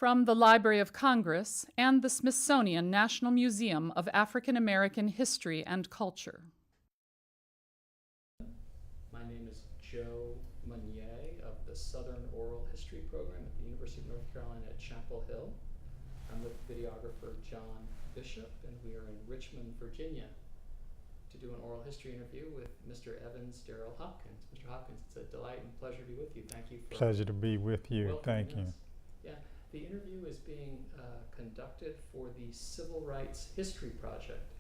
from the Library of Congress and the Smithsonian National Museum of African American History and Culture. My name is Joe Mosnier of the Southern Oral History Program at the University of North Carolina at Chapel Hill. I'm with videographer John Bishop, and we are in Richmond, Virginia, to do an oral history interview with Mr. Evans Derrell Hopkins. Mr. Hopkins, it's a delight and pleasure to be with you. Thank you for Pleasure to be with you. Thank you. Yeah, the interview is being conducted for the Civil Rights History Project,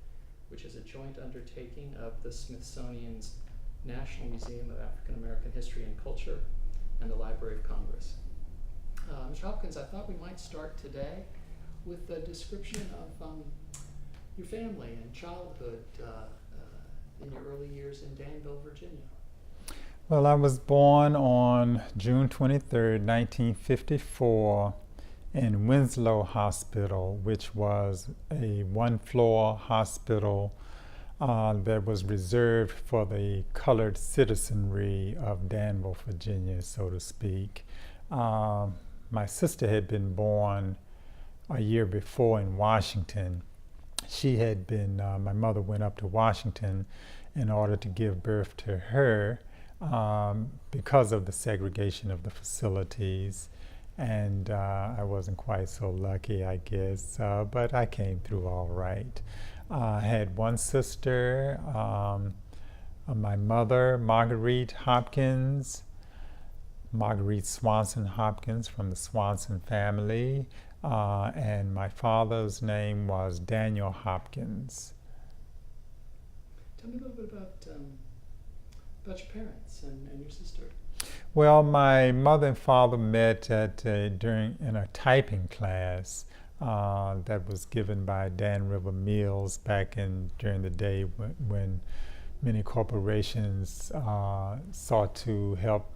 which is a joint undertaking of the Smithsonian's National Museum of African American History and Culture and the Library of Congress. Mr. Hopkins, I thought we might start today with a description of your family and childhood in your early years in Danville, Virginia. Well, I was born on June 23rd, 1954 in Winslow Hospital, which was a one-floor hospital that was reserved for the colored citizenry of Danville, Virginia, so to speak. My sister had been born a year before in Washington. She had been, my mother went up to Washington in order to give birth to her because of the segregation of the facilities. And I wasn't quite so lucky, I guess, but I came through all right. I had one sister, my mother, Marguerite Swanson Hopkins from the Swanson family, and my father's name was Daniel Hopkins. Tell me a little bit about your parents and your sister. Well, my mother and father met in a typing class that was given by Dan River Mills back during the day when many corporations sought to help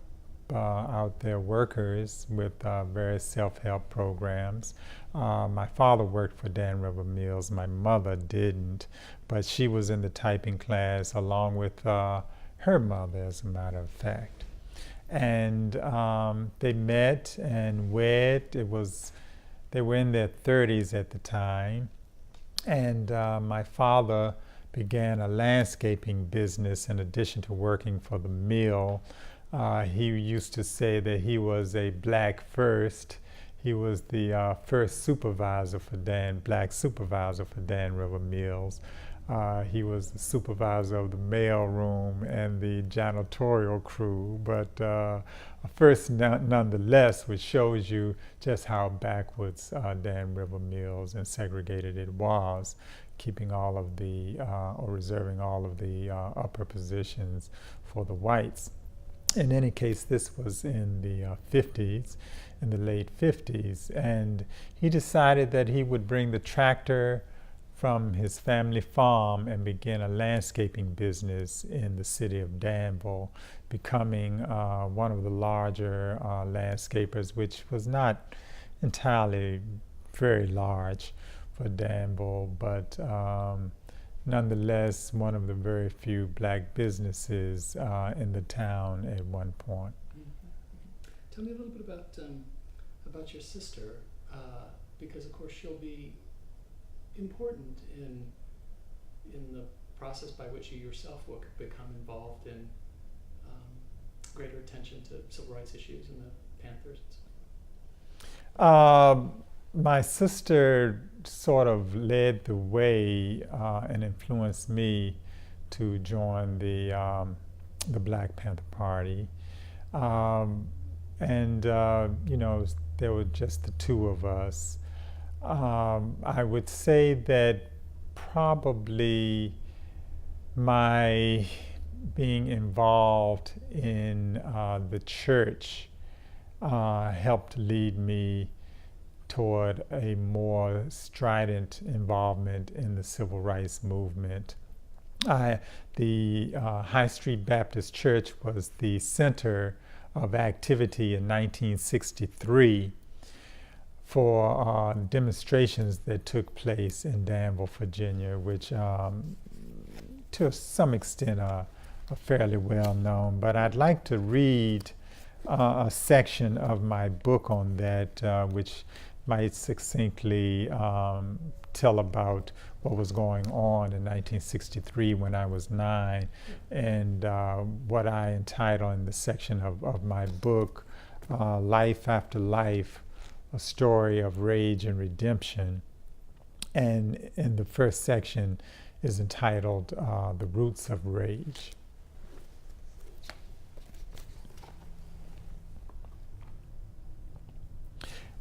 out their workers with various self-help programs. My father worked for Dan River Mills. My mother didn't, but she was in the typing class along with her mother, as a matter of fact. And they met and wed. They were in their 30s at the time. And my father began a landscaping business in addition to working for the mill. He used to say that he was a black first. He was the first black supervisor for Dan River Mills. He was the supervisor of the mail room and the janitorial crew, but first nonetheless, which shows you just how backwards Dan River Mills and segregated it was, keeping all of the, or reserving all of the upper positions for the whites. In any case, this was in the 50s, in the late 50s, and he decided that he would bring the tractor from his family farm and begin a landscaping business in the city of Danville, becoming one of the larger landscapers, which was not entirely very large for Danville, but nonetheless one of the very few black businesses in the town at one point. Mm-hmm. Tell me a little bit about your sister, because of course she'll be important in the process by which you yourself will become involved in greater attention to civil rights issues in the Panthers. My sister sort of led the way and influenced me to join the Black Panther Party, and you know, there were just the two of us. I would say that probably my being involved in the church helped lead me toward a more strident involvement in the civil rights movement. The High Street Baptist Church was the center of activity in 1963 for demonstrations that took place in Danville, Virginia, which to some extent are fairly well known. But I'd like to read a section of my book on that, which might succinctly tell about what was going on in 1963 when I was 9, and what I entitle in the section of my book, Life After Life, A Story of Rage and Redemption. And in the first section is entitled The Roots of Rage.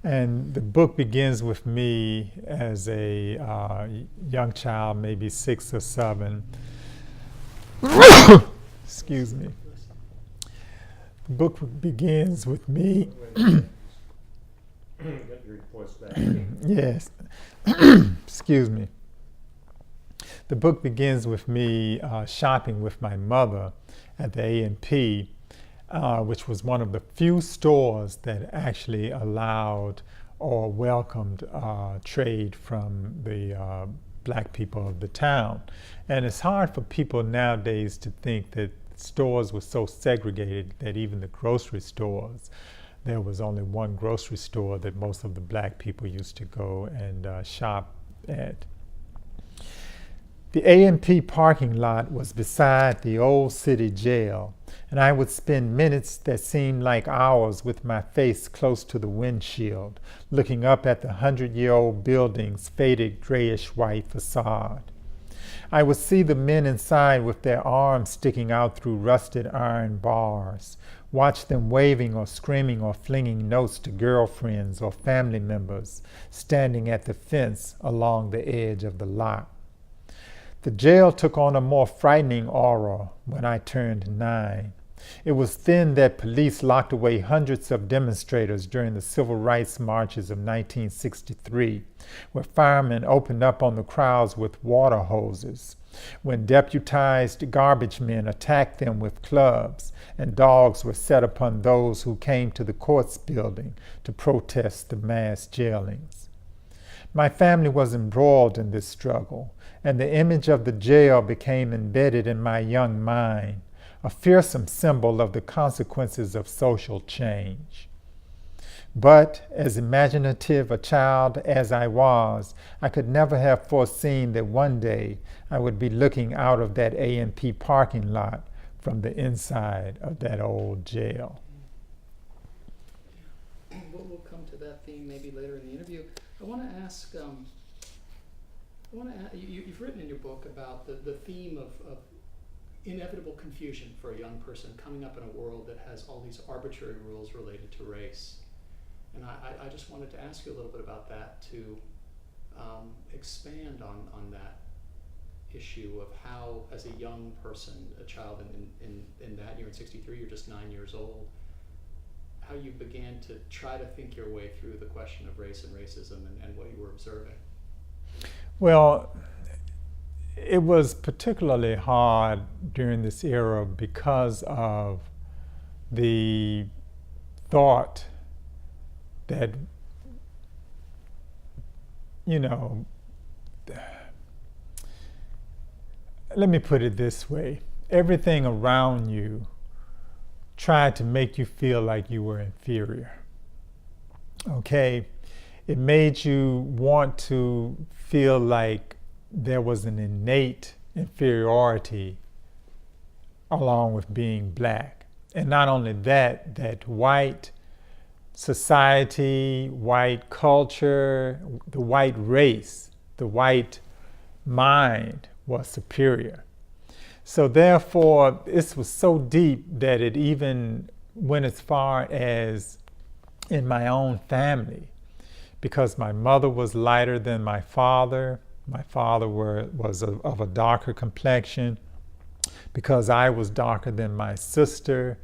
And the book begins with me as a young child, maybe 6 or 7. Excuse me. The book begins with me. Get your voice back. Yes. Excuse me. The book begins with me shopping with my mother at the A&P, which was one of the few stores that actually allowed or welcomed trade from the black people of the town. And it's hard for people nowadays to think that stores were so segregated that even the grocery stores, there was only one grocery store that most of the black people used to go and shop at. The A&P parking lot was beside the old city jail, and I would spend minutes that seemed like hours with my face close to the windshield, looking up at the 100-year-old building's faded grayish-white facade. I would see the men inside with their arms sticking out through rusted iron bars, watch them waving or screaming or flinging notes to girlfriends or family members standing at the fence along the edge of the lot. The jail took on a more frightening aura when I turned 9. It was then that police locked away hundreds of demonstrators during the civil rights marches of 1963, where firemen opened up on the crowds with water hoses, when deputized garbage men attacked them with clubs, and dogs were set upon those who came to the courts building to protest the mass jailings. My family was embroiled in this struggle, and the image of the jail became embedded in my young mind, a fearsome symbol of the consequences of social change. But as imaginative a child as I was, I could never have foreseen that one day I would be looking out of that A&P parking lot from the inside of that old jail. We'll come to that theme maybe later in the interview. I want to ask, you've written in your book about the theme of inevitable confusion for a young person coming up in a world that has all these arbitrary rules related to race. And I just wanted to ask you a little bit about that, to expand on that issue of how, as a young person, a child in that year, in 63, you're just 9 years old, how you began to try to think your way through the question of race and racism and what you were observing. Well, it was particularly hard during this era because of the thought that, let me put it this way. Everything around you tried to make you feel like you were inferior. Okay? It made you want to feel like there was an innate inferiority along with being black. And not only that, that white society, white culture, the white race, the white mind was superior. So therefore, this was so deep that it even went as far as in my own family, because my mother was lighter than my father. My father was of a darker complexion, because I was darker than my sister.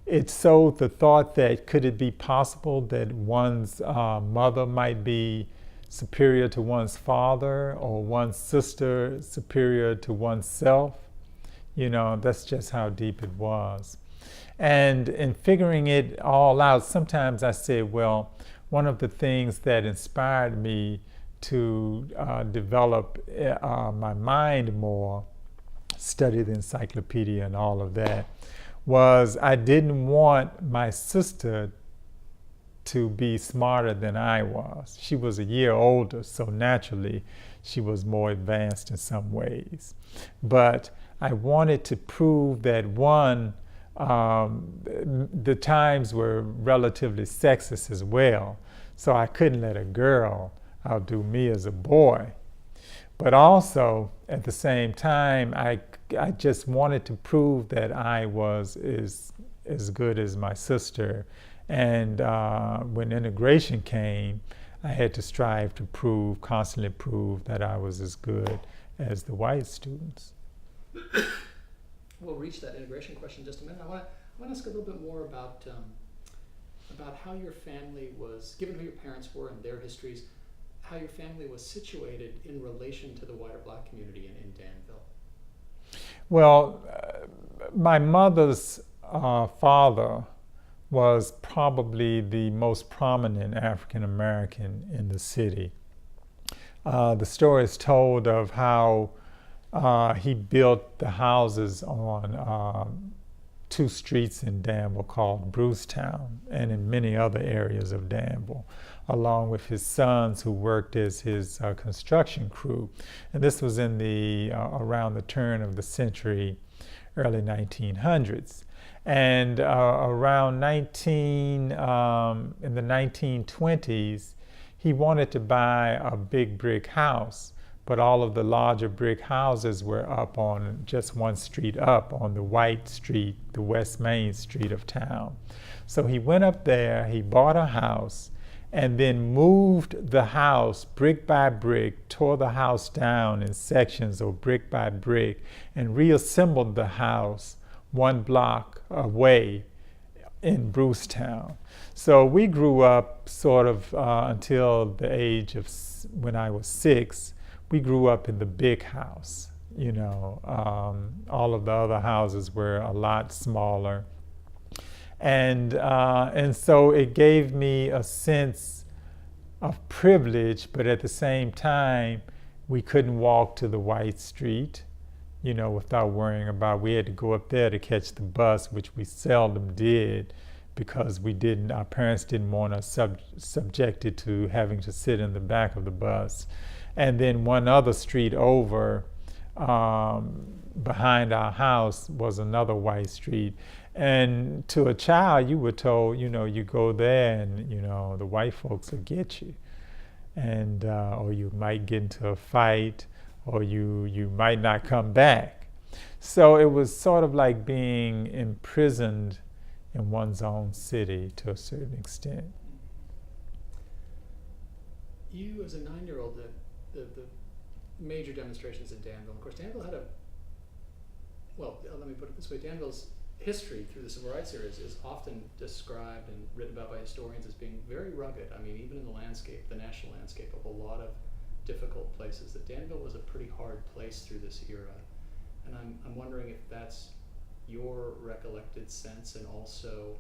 It sowed the thought that could it be possible that one's mother might be superior to one's father, or one's sister superior to oneself. That's just how deep it was. And in figuring it all out, sometimes I said, well, one of the things that inspired me to develop my mind more, study the encyclopedia and all of that, was I didn't want my sister to be smarter than I was. She was a year older, so naturally she was more advanced in some ways. But I wanted to prove that one, the times were relatively sexist as well, so I couldn't let a girl outdo me as a boy. But also, at the same time, I just wanted to prove that I was as good as my sister. And when integration came, I had to strive to constantly prove that I was as good as the white students. We'll reach that integration question in just a minute. I want to ask a little bit more about how your family was, given who your parents were and their histories, how your family was situated in relation to the wider black community in Danville. Well, my mother's father was probably the most prominent African American in the city. The story is told of how he built the houses on two streets in Danville called Brucetown and in many other areas of Danville, along with his sons who worked as his construction crew. And this was in around the turn of the century, early 1900s. And around in the 1920s, he wanted to buy a big brick house, but all of the larger brick houses were up on just one street up on the White Street, the West Main Street of town. So he went up there, he bought a house, and then moved the house brick by brick, tore the house down in sections or brick by brick, and reassembled the house one block away in Brucetown. So we grew up sort of until the age of when I was 6. We grew up in the big house. You know, all of the other houses were a lot smaller, and so it gave me a sense of privilege. But at the same time, we couldn't walk to the White Street, you know, without worrying about. We had to go up there to catch the bus, which we seldom did, because our parents didn't want us subjected to having to sit in the back of the bus. And then one other street over, behind our house, was another white street. And to a child, you were told, you know, you go there and, you know, the white folks will get you. And, or you might get into a fight, or you might not come back. So it was sort of like being imprisoned in one's own city to a certain extent. You, as a 9-year-old, the major demonstrations in Danville, of course, Danville had let me put it this way, Danville's history through the Civil Rights era is often described and written about by historians as being very rugged. I mean, even in the landscape, the national landscape, of a lot of difficult places, that Danville was a pretty hard place through this era. And I'm wondering if that's your recollected sense, and also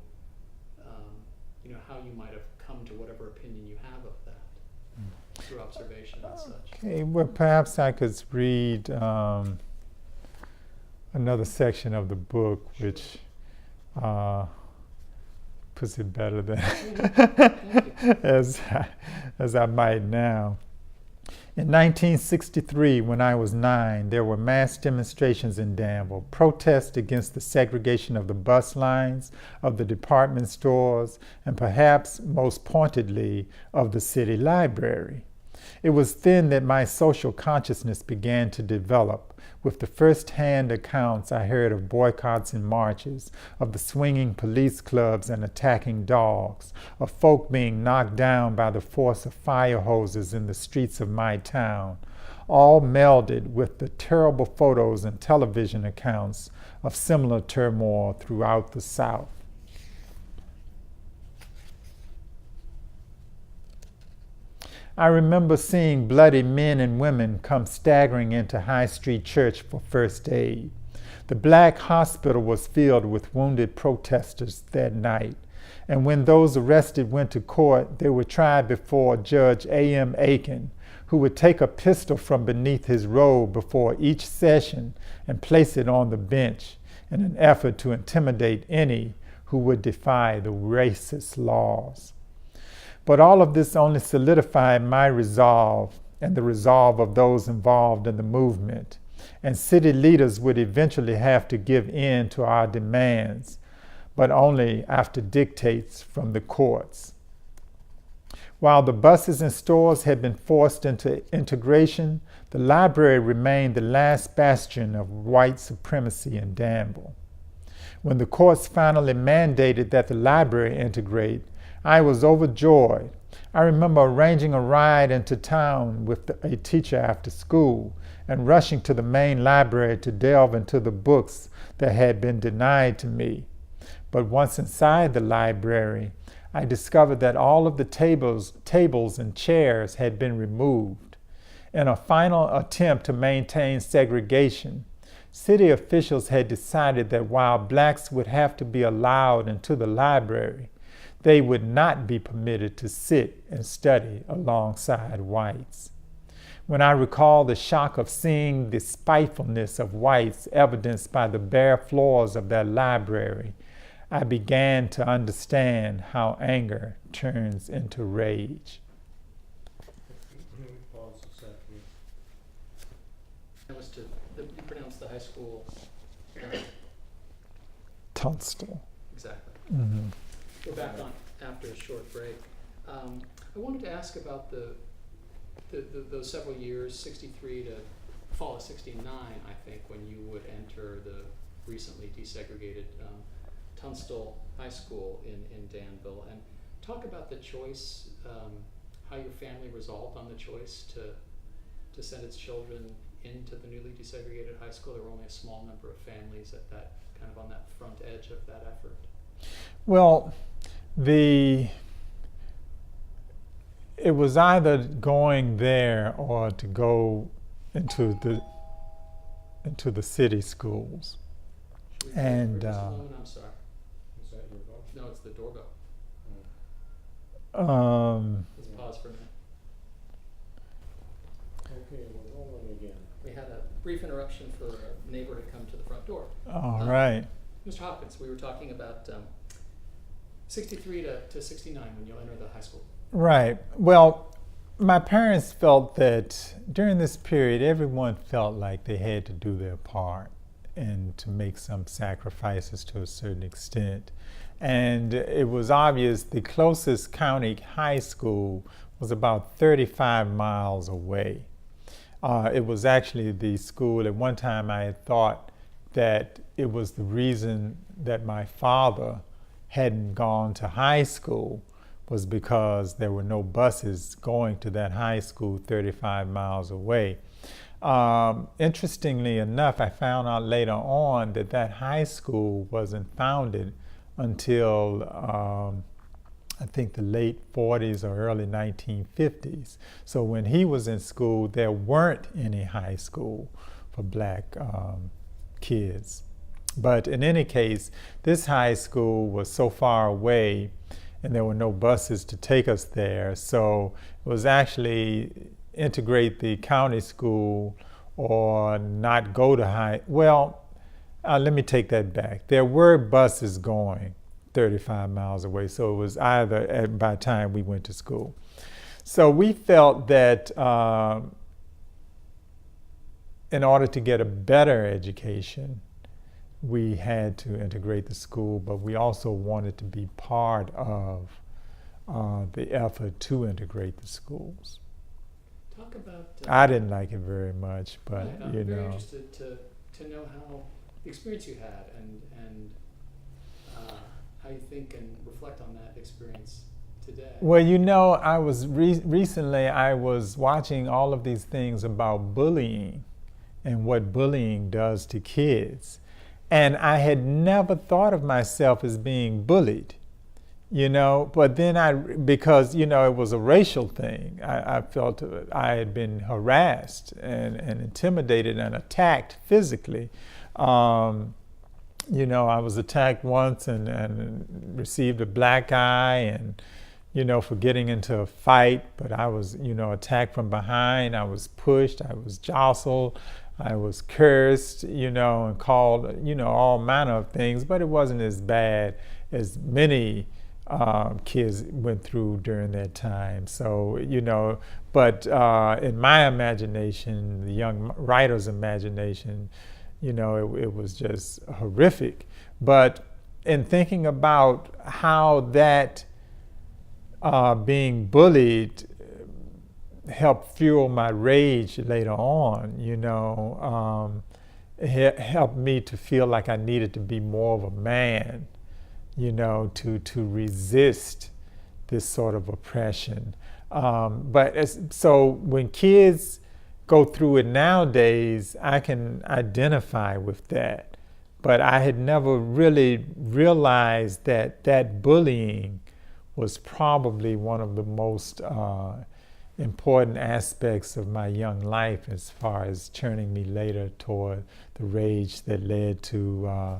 you know, how you might have come to whatever opinion you have of that through observation and such. Okay, well, perhaps I could read another section of the book, which puts it better than as I might now. In 1963, when I was 9, there were mass demonstrations in Danville, protests against the segregation of the bus lines, of the department stores, and perhaps most pointedly, of the city library. It was then that my social consciousness began to develop, with the first-hand accounts I heard of boycotts and marches, of the swinging police clubs and attacking dogs, of folk being knocked down by the force of fire hoses in the streets of my town, all melded with the terrible photos and television accounts of similar turmoil throughout the South. I remember seeing bloody men and women come staggering into High Street Church for first aid. The black hospital was filled with wounded protesters that night, and when those arrested went to court, they were tried before Judge A.M. Aiken, who would take a pistol from beneath his robe before each session and place it on the bench in an effort to intimidate any who would defy the racist laws. But all of this only solidified my resolve and the resolve of those involved in the movement. And city leaders would eventually have to give in to our demands, but only after dictates from the courts. While the buses and stores had been forced into integration, the library remained the last bastion of white supremacy in Danville. When the courts finally mandated that the library integrate, I was overjoyed. I remember arranging a ride into town with a teacher after school and rushing to the main library to delve into the books that had been denied to me. But once inside the library, I discovered that all of the tables and chairs had been removed. In a final attempt to maintain segregation, city officials had decided that while blacks would have to be allowed into the library, they would not be permitted to sit and study alongside whites. When I recall the shock of seeing the spitefulness of whites evidenced by the bare floors of that library, I began to understand how anger turns into rage. Pause a second. That was you pronounced the high school. Tunstall. Exactly. Mm-hmm. We're back on after a short break. I wanted to ask about those several years, 63 to fall of 69, I think, when you would enter the recently desegregated Tunstall High School in Danville, and talk about the choice, how your family resolved on the choice to send its children into the newly desegregated high school. There were only a small number of families at that kind of on that front edge of that effort. Well, it was either going there or to go into the city schools. And just a moment, I'm sorry. Is that your vote? No, it's the doorbell. Let's pause for a minute. Okay, we're rolling again. We had a brief interruption for a neighbor to come to the front door. All right. Mr. Hopkins, we were talking about 63 to 69 when you'll enter the high school. Right. Well, my parents felt that during this period, everyone felt like they had to do their part and to make some sacrifices to a certain extent. And it was obvious the closest county high school was about 35 miles away. It was actually the school, at one time I had thought that it was the reason that my father hadn't gone to high school was because there were no buses going to that high school 35 miles away. Interestingly enough, I found out later on that that high school wasn't founded until I think the late 40s or early 1950s. So when he was in school, there weren't any high school for black kids. But in any case, this high school was so far away and there were no buses to take us there. So it was actually integrate the county school or not go to high. Well, let me take that back. There were buses going 35 miles away. So it was either by the time we went to school. So we felt that in order to get a better education, we had to integrate the school, but we also wanted to be part of the effort to integrate the schools. Talk about. I didn't like it very much, but right, I'm very interested to know how the experience you had and how you think and reflect on that experience today. Well, you know, I was recently I was watching all of these things about bullying and what bullying does to kids. And I had never thought of myself as being bullied, you know, but then because, you know, it was a racial thing, I felt I had been harassed and intimidated and attacked physically. You know, I was attacked once and received a black eye and, you know, for getting into a fight, but I was, you know, attacked from behind. I was pushed, I was jostled. I was cursed, you know, and called, you know, all manner of things, but it wasn't as bad as many kids went through during that time. So, but in my imagination, the young writer's imagination, it was just horrific. But in thinking about how that being bullied helped fuel my rage later on, it helped me to feel like I needed to be more of a man, to resist this sort of oppression. So when kids go through it nowadays, I can identify with that. But I had never really realized that bullying was probably one of the most important aspects of my young life, as far as turning me later toward the rage that led to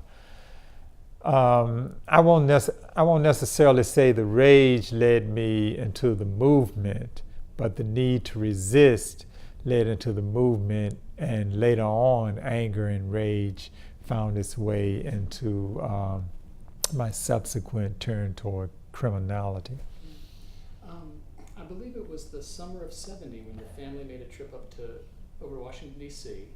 I won't necessarily say the rage led me into the movement, but the need to resist led into the movement, and later on anger and rage found its way into my subsequent turn toward criminality. I believe it was the summer of '70 when your family made a trip over to Washington, D.C.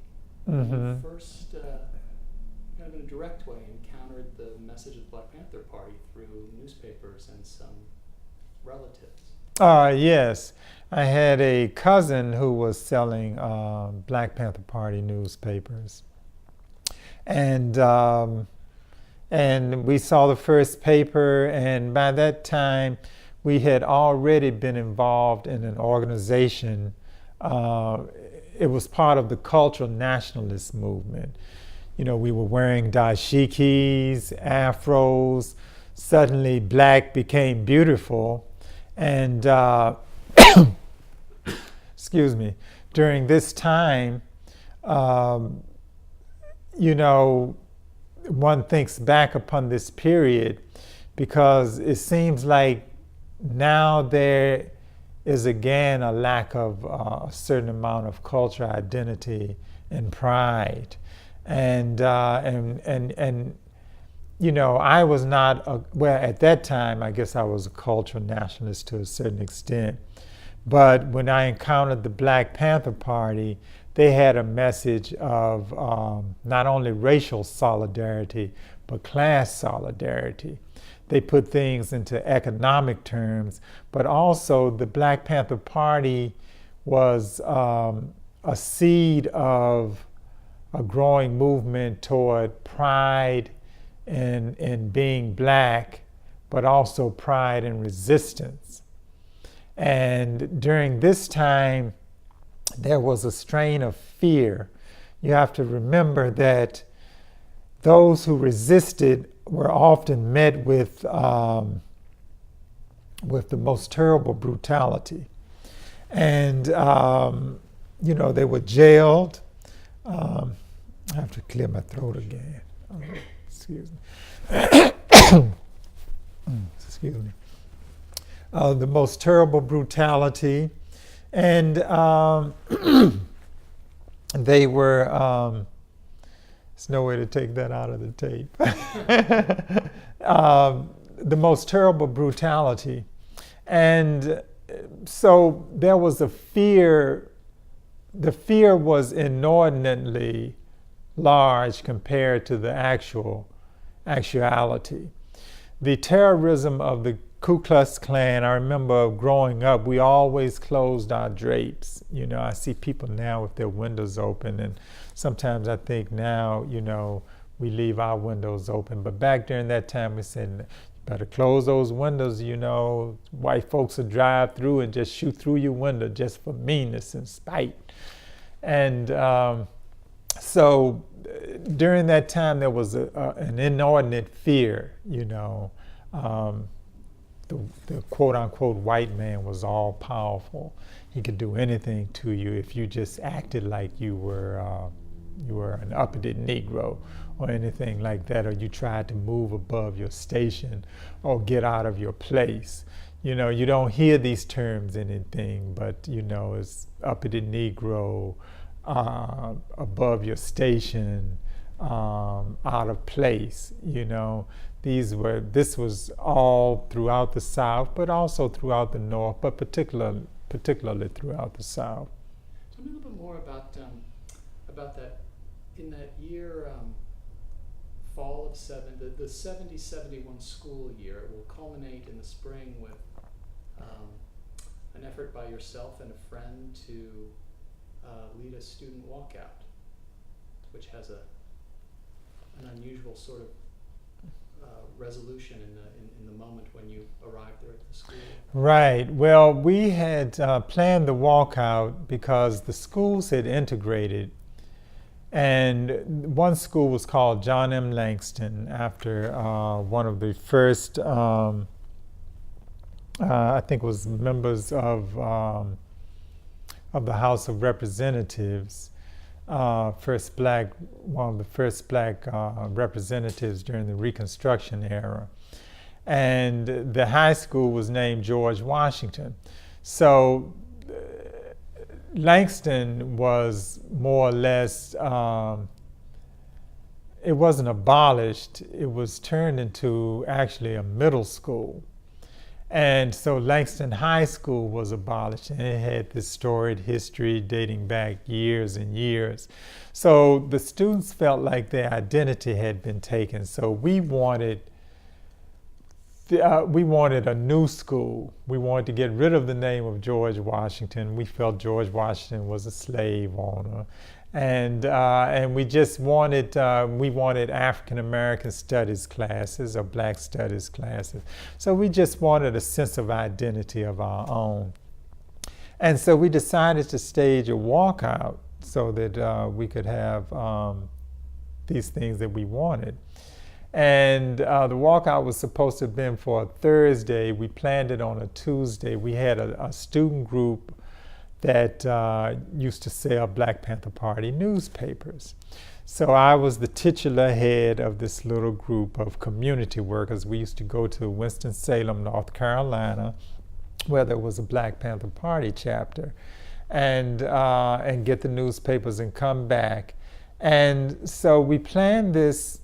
Mm-hmm. You first, kind of in a direct way, encountered the message of the Black Panther Party through newspapers and some relatives. Yes. I had a cousin who was selling Black Panther Party newspapers. And we saw the first paper, and by that time, we had already been involved in an organization. It was part of the cultural nationalist movement. We were wearing dashikis, afros. Suddenly, black became beautiful. And, excuse me, during this time, one thinks back upon this period because it seems like now there is again a lack of a certain amount of cultural identity and pride, and I was not at that time I guess I was a cultural nationalist to a certain extent, but when I encountered the Black Panther Party, they had a message of not only racial solidarity but class solidarity. They put things into economic terms, but also the Black Panther Party was a seed of a growing movement toward pride in being black, but also pride and resistance. And during this time, there was a strain of fear. You have to remember that those who resisted were often met with the most terrible brutality. And, they were jailed. I have to clear my throat again. Excuse me. Excuse me. The most terrible brutality. And they were... There's no way to take that out of the tape. The most terrible brutality. And so there was a fear. The fear was inordinately large compared to the actuality. The terrorism of the Ku Klux Klan, I remember growing up, we always closed our drapes. I see people now with their windows open, and sometimes I think now, we leave our windows open. But back during that time, we said, you better close those windows, white folks will drive through and just shoot through your window just for meanness and spite. And so during that time, there was an inordinate fear, the quote-unquote white man was all powerful. He could do anything to you if you just acted like you were an uppity Negro or anything like that, or you tried to move above your station or get out of your place. You don't hear these terms anything, but it's uppity Negro, above your station, out of place. This was all throughout the South, but also throughout the North, but particularly throughout the South. Tell me a little bit more about that. In that year, fall of the 70-71 school year, it will culminate in the spring with an effort by yourself and a friend to lead a student walkout, which has an unusual sort of resolution in the moment when you arrived there at the school. Right. Well, we had planned the walkout because the schools had integrated, and one school was called John M. Langston after one of the first, I think it was members of the House of Representatives. One of the first black representatives during the Reconstruction era. And the high school was named George Washington. So Langston was more or less, it wasn't abolished, it was turned into actually a middle school. And so Langston High School was abolished, and it had this storied history dating back years and years. So the students felt like their identity had been taken. So we wanted a new school. We wanted to get rid of the name of George Washington. We felt George Washington was a slave owner. And we just wanted African American studies classes or black studies classes. So we just wanted a sense of identity of our own. And so we decided to stage a walkout so that we could have these things that we wanted. And the walkout was supposed to have been for a Thursday. We planned it on a Tuesday. We had a student group that used to sell Black Panther Party newspapers. So I was the titular head of this little group of community workers. We used to go to Winston-Salem, North Carolina, where there was a Black Panther Party chapter, and get the newspapers and come back. And so we planned this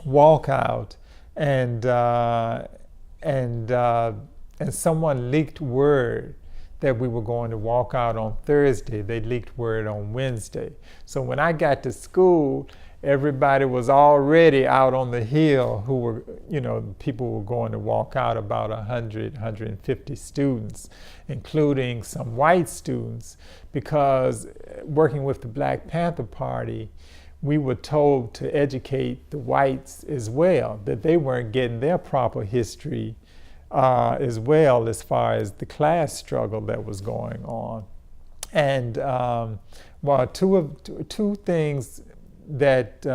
walkout, and someone leaked word that we were going to walk out on Thursday. They leaked word on Wednesday. So when I got to school, everybody was already out on the hill who were, people were going to walk out, about 150 students, including some white students, because working with the Black Panther Party, we were told to educate the whites as well, that they weren't getting their proper history as well, as far as the class struggle that was going on. And two things that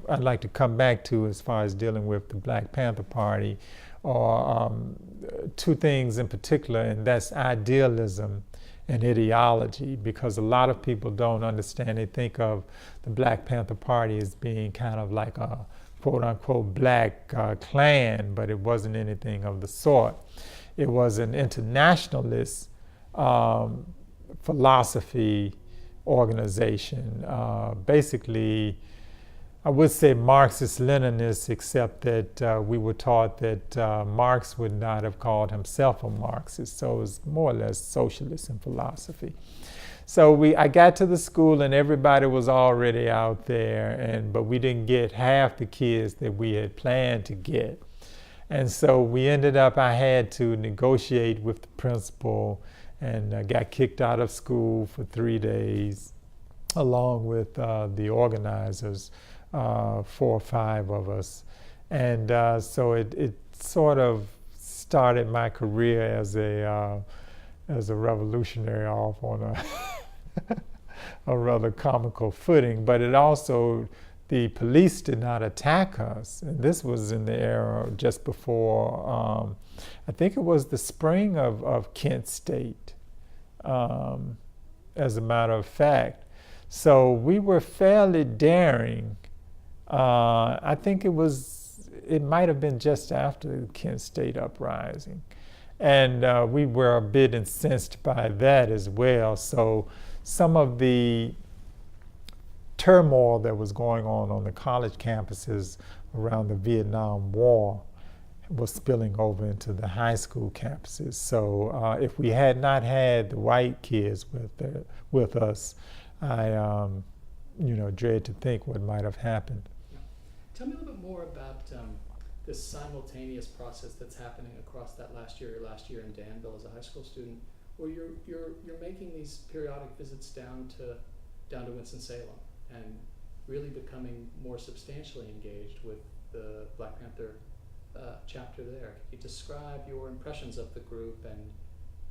I'd like to come back to as far as dealing with the Black Panther Party, or two things in particular, and that's idealism and ideology, because a lot of people don't understand. They think of the Black Panther Party as being kind of like a quote-unquote black Klan, but it wasn't anything of the sort. It was an internationalist philosophy organization. Basically, I would say Marxist-Leninist, except that we were taught that Marx would not have called himself a Marxist, so it was more or less socialist in philosophy. So I got to the school and everybody was already out there, but we didn't get half the kids that we had planned to get. And so I had to negotiate with the principal, and got kicked out of school for 3 days, along with the organizers, 4 or 5 of us. And so it sort of started my career as a revolutionary off on a rather comical footing, but it also, the police did not attack us. And this was in the era just before, I think it was the spring of Kent State, as a matter of fact. So we were fairly daring. I think it might have been just after the Kent State uprising. And we were a bit incensed by that as well. So some of the turmoil that was going on the college campuses around the Vietnam War was spilling over into the high school campuses. So if we had not had the white kids with us, I dread to think what might have happened. Yeah. Tell me a little bit more about this simultaneous process that's happening across that last year in Danville as a high school student, where you're making these periodic visits down to Winston-Salem and really becoming more substantially engaged with the Black Panther chapter there. Can you describe your impressions of the group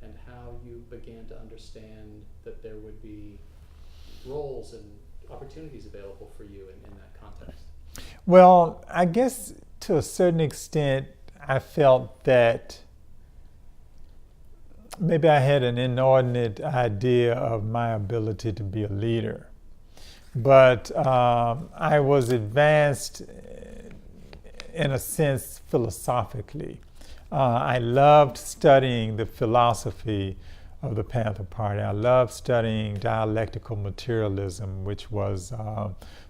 and how you began to understand that there would be roles and opportunities available for you in that context? Well, I guess to a certain extent, I felt that maybe I had an inordinate idea of my ability to be a leader. But I was advanced, in a sense, philosophically. I loved studying the philosophy of the Panther Party. I loved studying dialectical materialism, which was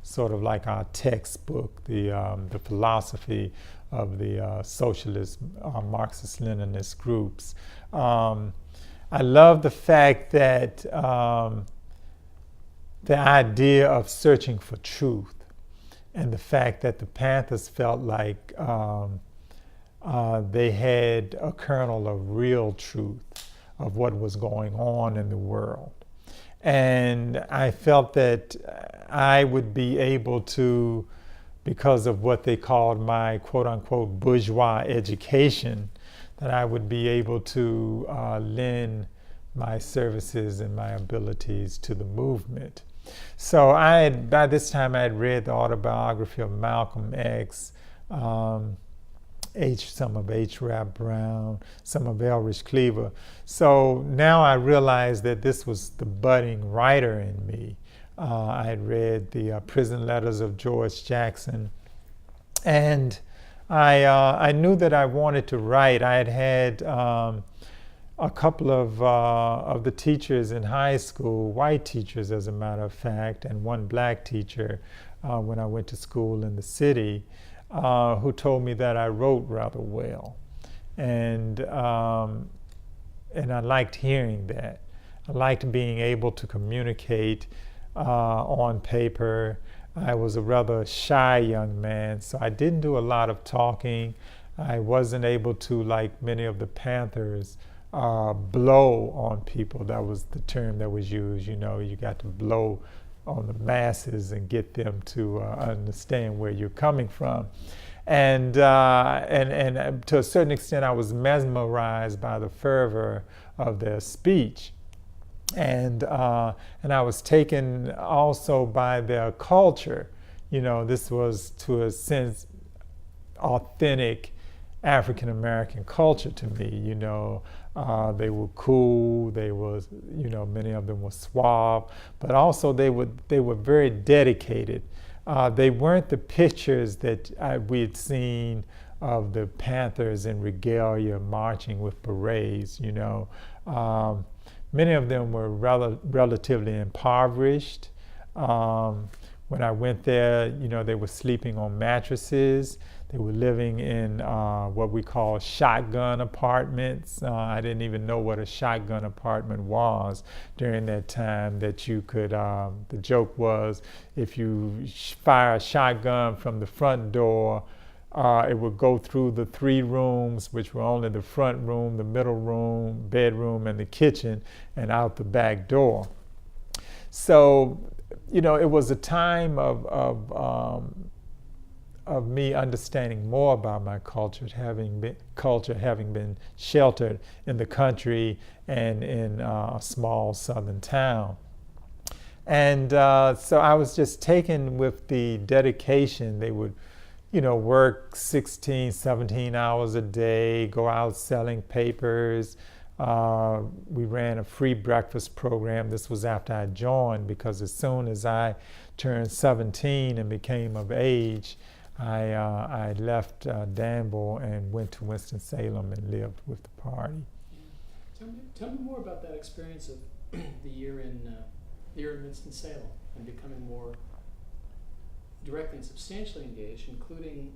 sort of like our textbook, the philosophy of the socialist, Marxist-Leninist groups. I love the fact that the idea of searching for truth, and the fact that the Panthers felt like they had a kernel of real truth of what was going on in the world. And I felt that I would be able to, because of what they called my quote-unquote bourgeois education, that I would be able to lend my services and my abilities to the movement. So by this time I had read the autobiography of Malcolm X, some of H. Rap Brown, some of Elrich Cleaver. So now I realized that this was the budding writer in me. I had read the prison letters of George Jackson, and I knew that I wanted to write. I had a couple of the teachers in high school, white teachers as a matter of fact, and one black teacher when I went to school in the city, who told me that I wrote rather well. And I liked hearing that. I liked being able to communicate on paper. I was a rather shy young man, so I didn't do a lot of talking. I wasn't able to, like many of the Panthers, blow on people. That was the term that was used. You know, you got to blow on the masses and get them to understand where you're coming from. And to a certain extent, I was mesmerized by the fervor of their speech. And I was taken also by their culture. You know, this was, to a sense, authentic African American culture to me. You know, they were cool. They was, you know, many of them were suave, but also they were very dedicated. They weren't the pictures that we had seen of the Panthers in regalia marching with berets. You know, many of them were relatively impoverished. When I went there, you know, they were sleeping on mattresses. They were living in what we call shotgun apartments. I didn't even know what a shotgun apartment was during that time. That you could, the joke was, if you fire a shotgun from the front door, it would go through the 3 rooms, which were only the front room, the middle room, bedroom, and the kitchen, and out the back door. So, you know, it was a time of me understanding more about my culture, having been sheltered in the country and in a small southern town. And so I was just taken with the dedication. They would, you know, work 16, 17 hours a day, go out selling papers. We ran a free breakfast program. This was after I joined, because as soon as I turned 17 and became of age, I left Danville and went to Winston-Salem and lived with the party. Tell me more about that experience of the year in Winston-Salem and becoming more directly and substantially engaged, including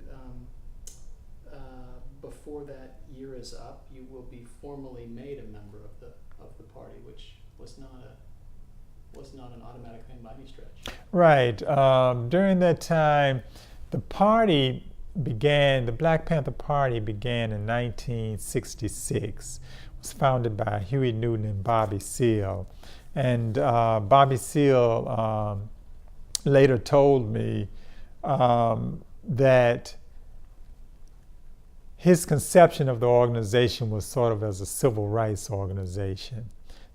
before that year is up, you will be formally made a member of the party, which was not an automatic thing by any stretch. Right. During that time, the Black Panther Party began in 1966. It was founded by Huey Newton and Bobby Seale. And Bobby Seale later told me that his conception of the organization was sort of as a civil rights organization.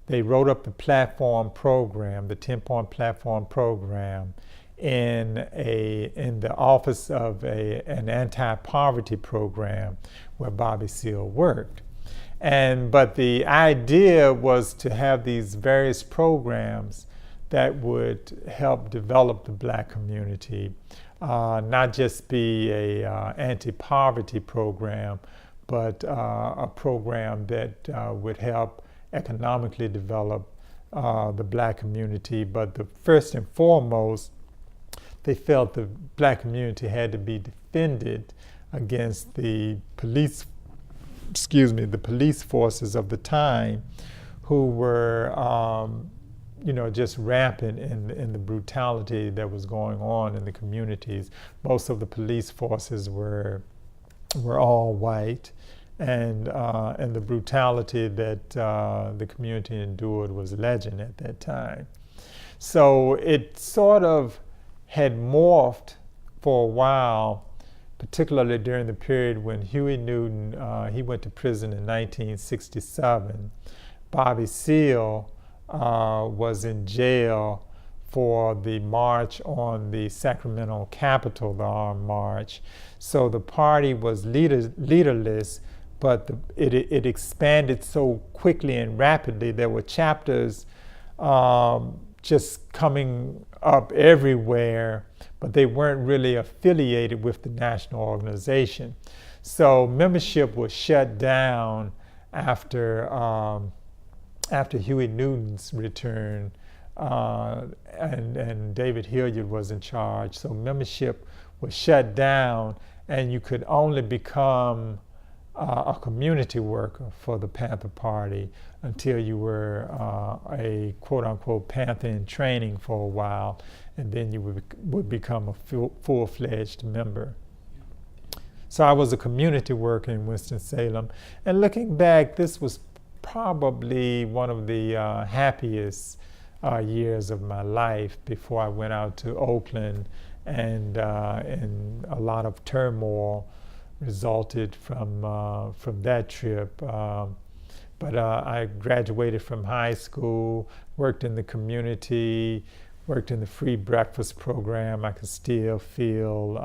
They wrote up the platform program, the 10-point platform program, in the office of an anti-poverty program where Bobby Seale worked. But the idea was to have these various programs that would help develop the Black community, not just be a anti-poverty program, but a program that would help economically develop the Black community. But first and foremost, they felt the Black community had to be defended against the police forces of the time, who were just rampant in the brutality that was going on in the communities. Most of the police forces were all white, and the brutality that the community endured was legend at that time. So it sort of had morphed for a while, particularly during the period when Huey Newton, he went to prison in 1967. Bobby Seale was in jail for the march on the Sacramento Capitol, the armed march. So the party was leaderless, but it expanded so quickly and rapidly. There were chapters just coming up everywhere, but they weren't really affiliated with the national organization. So membership was shut down after Huey Newton's return, and David Hilliard was in charge. So membership was shut down, and you could only become a community worker for the Panther Party until you were a quote-unquote Panther in training for a while, and then you would become a full-fledged member. So I was a community worker in Winston-Salem, and looking back, this was probably one of the happiest years of my life before I went out to Oakland, and a lot of turmoil resulted from that trip. But I graduated from high school, worked in the community, worked in the free breakfast program. I could still feel,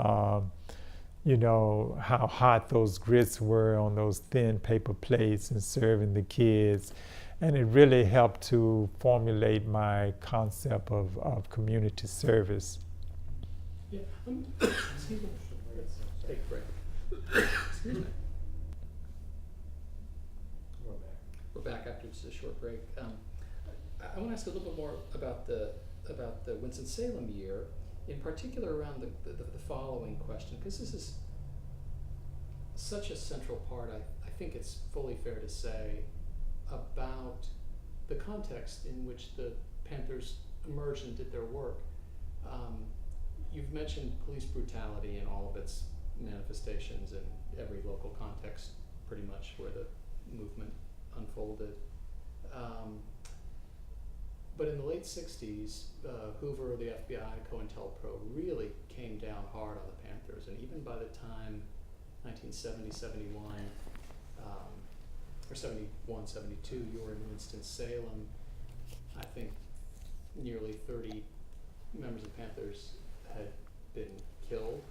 how hot those grits were on those thin paper plates and serving the kids. And it really helped to formulate my concept of community service. Yeah. Excuse me. Let's take a break. Excuse me. We're back after just a short break. I want to ask a little bit more about the Winston-Salem year, in particular around the following question, because this is such a central part, I think it's fully fair to say, about the context in which the Panthers emerged and did their work. You've mentioned police brutality in all of its manifestations in every local context, pretty much, where the movement unfolded. But in the late 60s, Hoover, the FBI, COINTELPRO really came down hard on the Panthers, and even by the time 1970, 71, or 71, 72, you were in Winston-Salem, I think nearly 30 members of Panthers had been killed.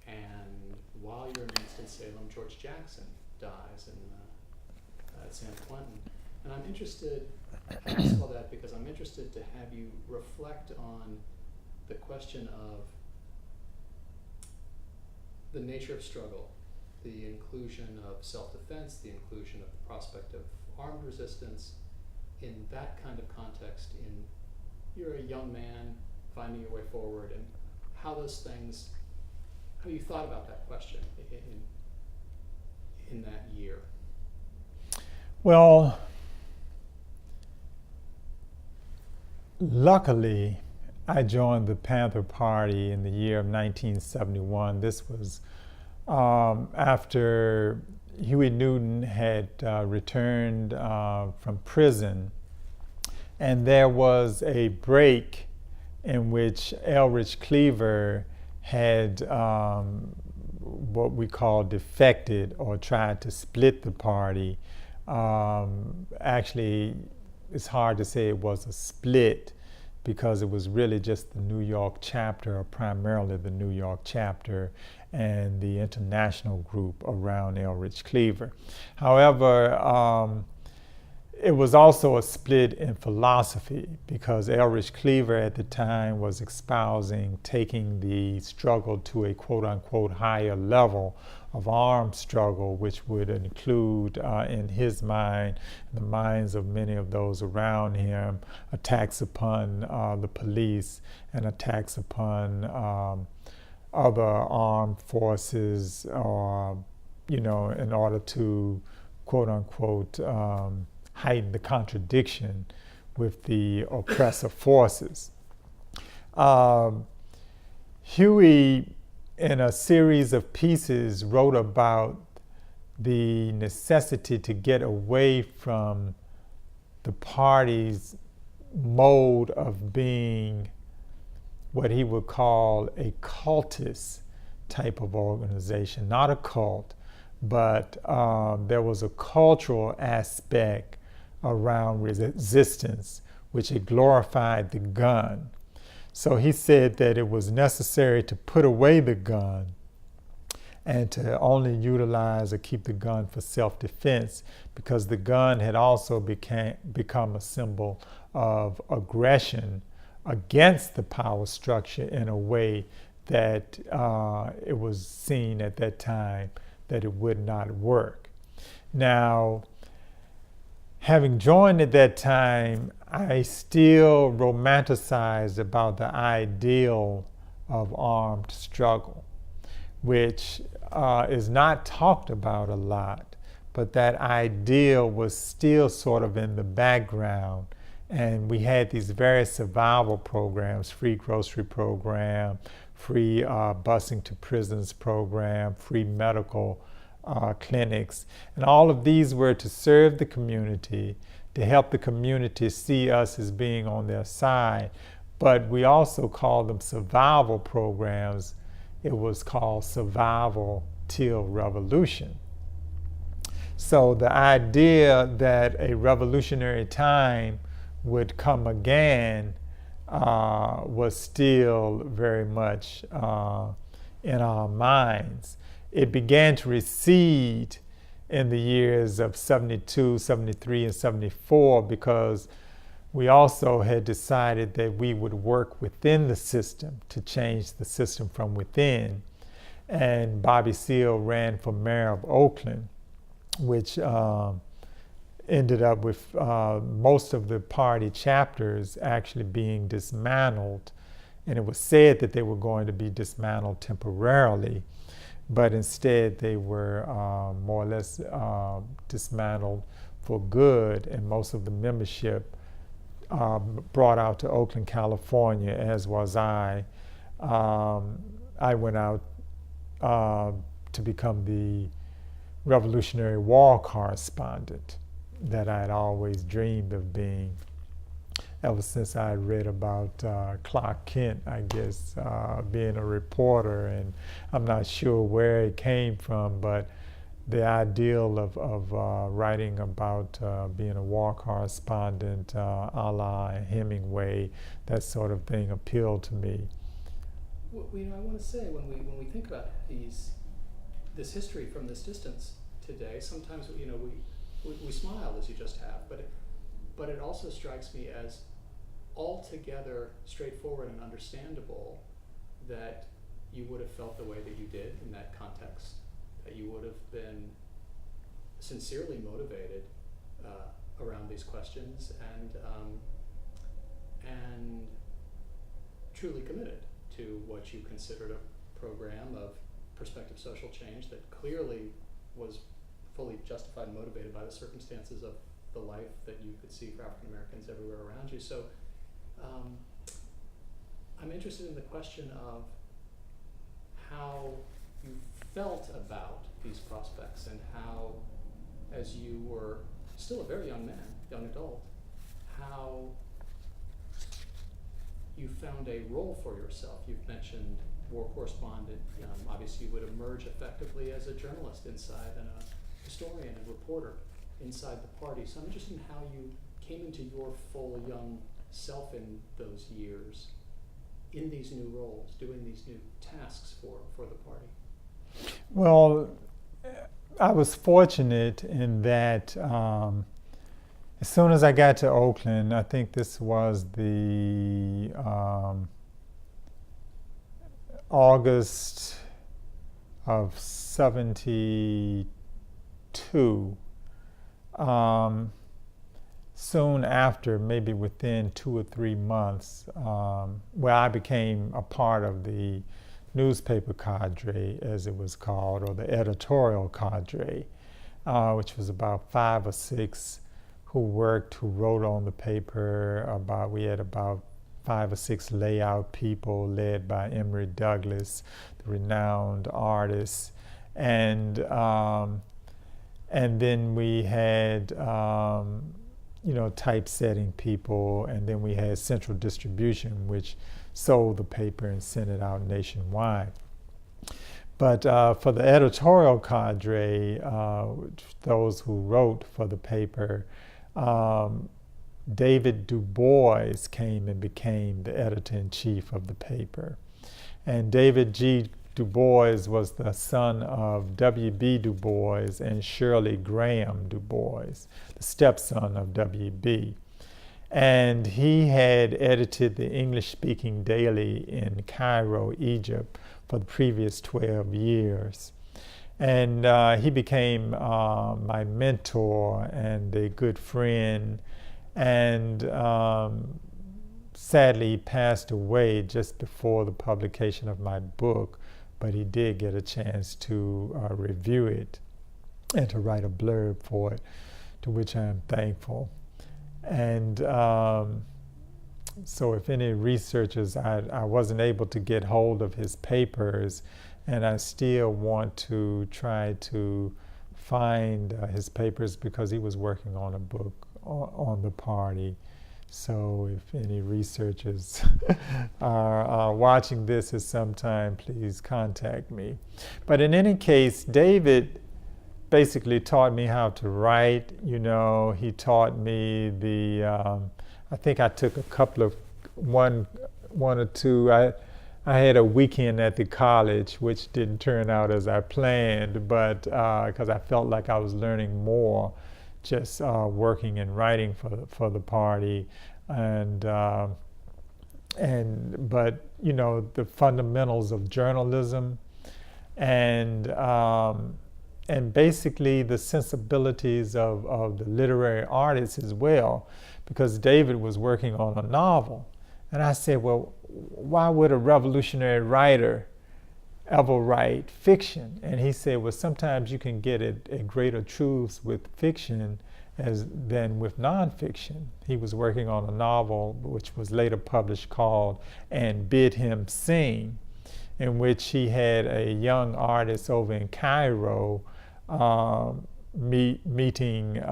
And while you're in Winston-Salem, George Jackson dies at San Quentin. And I'm interested, I ask all that because I'm interested to have you reflect on the question of the nature of struggle, the inclusion of self-defense, the inclusion of the prospect of armed resistance in that kind of context. You're a young man finding your way forward, and how those things, how you thought about that question in that year. Well, luckily, I joined the Panther Party in the year of 1971. This was after Huey Newton had returned from prison, and there was a break in which Elridge Cleaver had what we call defected or tried to split the party. Actually, it's hard to say it was a split because it was really just the New York chapter, or primarily the New York chapter, and the international group around Elridge Cleaver. However, it was also a split in philosophy because Elridge Cleaver at the time was espousing taking the struggle to a quote-unquote higher level of armed struggle, which would include, in his mind, the minds of many of those around him, attacks upon the police and attacks upon other armed forces, or, in order to quote-unquote heighten the contradiction with the oppressive forces. Huey, in a series of pieces, wrote about the necessity to get away from the party's mode of being what he would call a cultist type of organization, not a cult, but there was a cultural aspect around resistance, which it glorified the gun. So he said that it was necessary to put away the gun and to only utilize or keep the gun for self-defense, because the gun had also become a symbol of aggression against the power structure in a way that it was seen at that time that it would not work. Now, having joined at that time, I still romanticized about the ideal of armed struggle, which is not talked about a lot, but that ideal was still sort of in the background. And we had these various survival programs, free grocery program, free busing to prisons program, free medical clinics. And all of these were to serve the community, to help the community see us as being on their side. But we also called them survival programs. It was called Survival Till Revolution. So the idea that a revolutionary time would come again was still very much in our minds. It began to recede in the years of 72, 73, and 74 because we also had decided that we would work within the system to change the system from within. And Bobby Seale ran for mayor of Oakland, which ended up with most of the party chapters actually being dismantled. And it was said that they were going to be dismantled temporarily, but instead they were more or less dismantled for good, and most of the membership brought out to Oakland, California, as was I. I went out to become the Revolutionary War correspondent that I had always dreamed of being ever since I had read about Clark Kent, I guess, being a reporter. And I'm not sure where it came from, but the ideal of writing about being a war correspondent, a la Hemingway, that sort of thing appealed to me. Well, I want to say, when we think about this history from this distance today, sometimes we smile, as you just have, but it also strikes me as altogether straightforward and understandable that you would have felt the way that you did in that context, that you would have been sincerely motivated around these questions and truly committed to what you considered a program of prospective social change that clearly was fully justified and motivated by the circumstances of the life that you could see for African Americans everywhere around you. So I'm interested in the question of how you felt about these prospects and how, as you were still a very young man, young adult, how you found a role for yourself. You've mentioned war correspondent. Obviously you would emerge effectively as a journalist inside and a historian and reporter inside the party. So I'm interested in how you came into your full young self in those years, in these new roles, doing these new tasks for the party. Well, I was fortunate in that as soon as I got to Oakland, I think this was the August of '72. Soon after, maybe within 2 or 3 months, where I became a part of the newspaper cadre, as it was called, or the editorial cadre, which was about 5 or 6 who wrote on the paper. We had about 5 or 6 layout people led by Emory Douglas, the renowned artist, and then we had typesetting people, and then we had central distribution, which sold the paper and sent it out nationwide. But for the editorial cadre, those who wrote for the paper, David Du Bois came and became the editor-in-chief of the paper. And David G. Du Bois was the son of W.B. Du Bois and Shirley Graham Du Bois, the stepson of W.B. And he had edited the English-speaking daily in Cairo, Egypt, for the previous 12 years. And he became my mentor and a good friend, and sadly he passed away just before the publication of my book, but he did get a chance to review it and to write a blurb for it, to which I am thankful. And so if any researchers, I wasn't able to get hold of his papers, and I still want to try to find his papers because he was working on a book on the party. So if any researchers are watching this at some time, please contact me. But in any case, David basically taught me how to write. He taught me I think I took a couple of, one or two, I had a weekend at the college, which didn't turn out as I planned, but because I felt like I was learning more just working and writing for the party, but the fundamentals of journalism and basically the sensibilities of the literary artists as well, because David was working on a novel, and I said, well, why would a revolutionary writer ever write fiction? And he said, well, sometimes you can get at greater truths with fiction than with nonfiction. He was working on a novel which was later published called And Bid Him Sing, in which he had a young artist over in Cairo meeting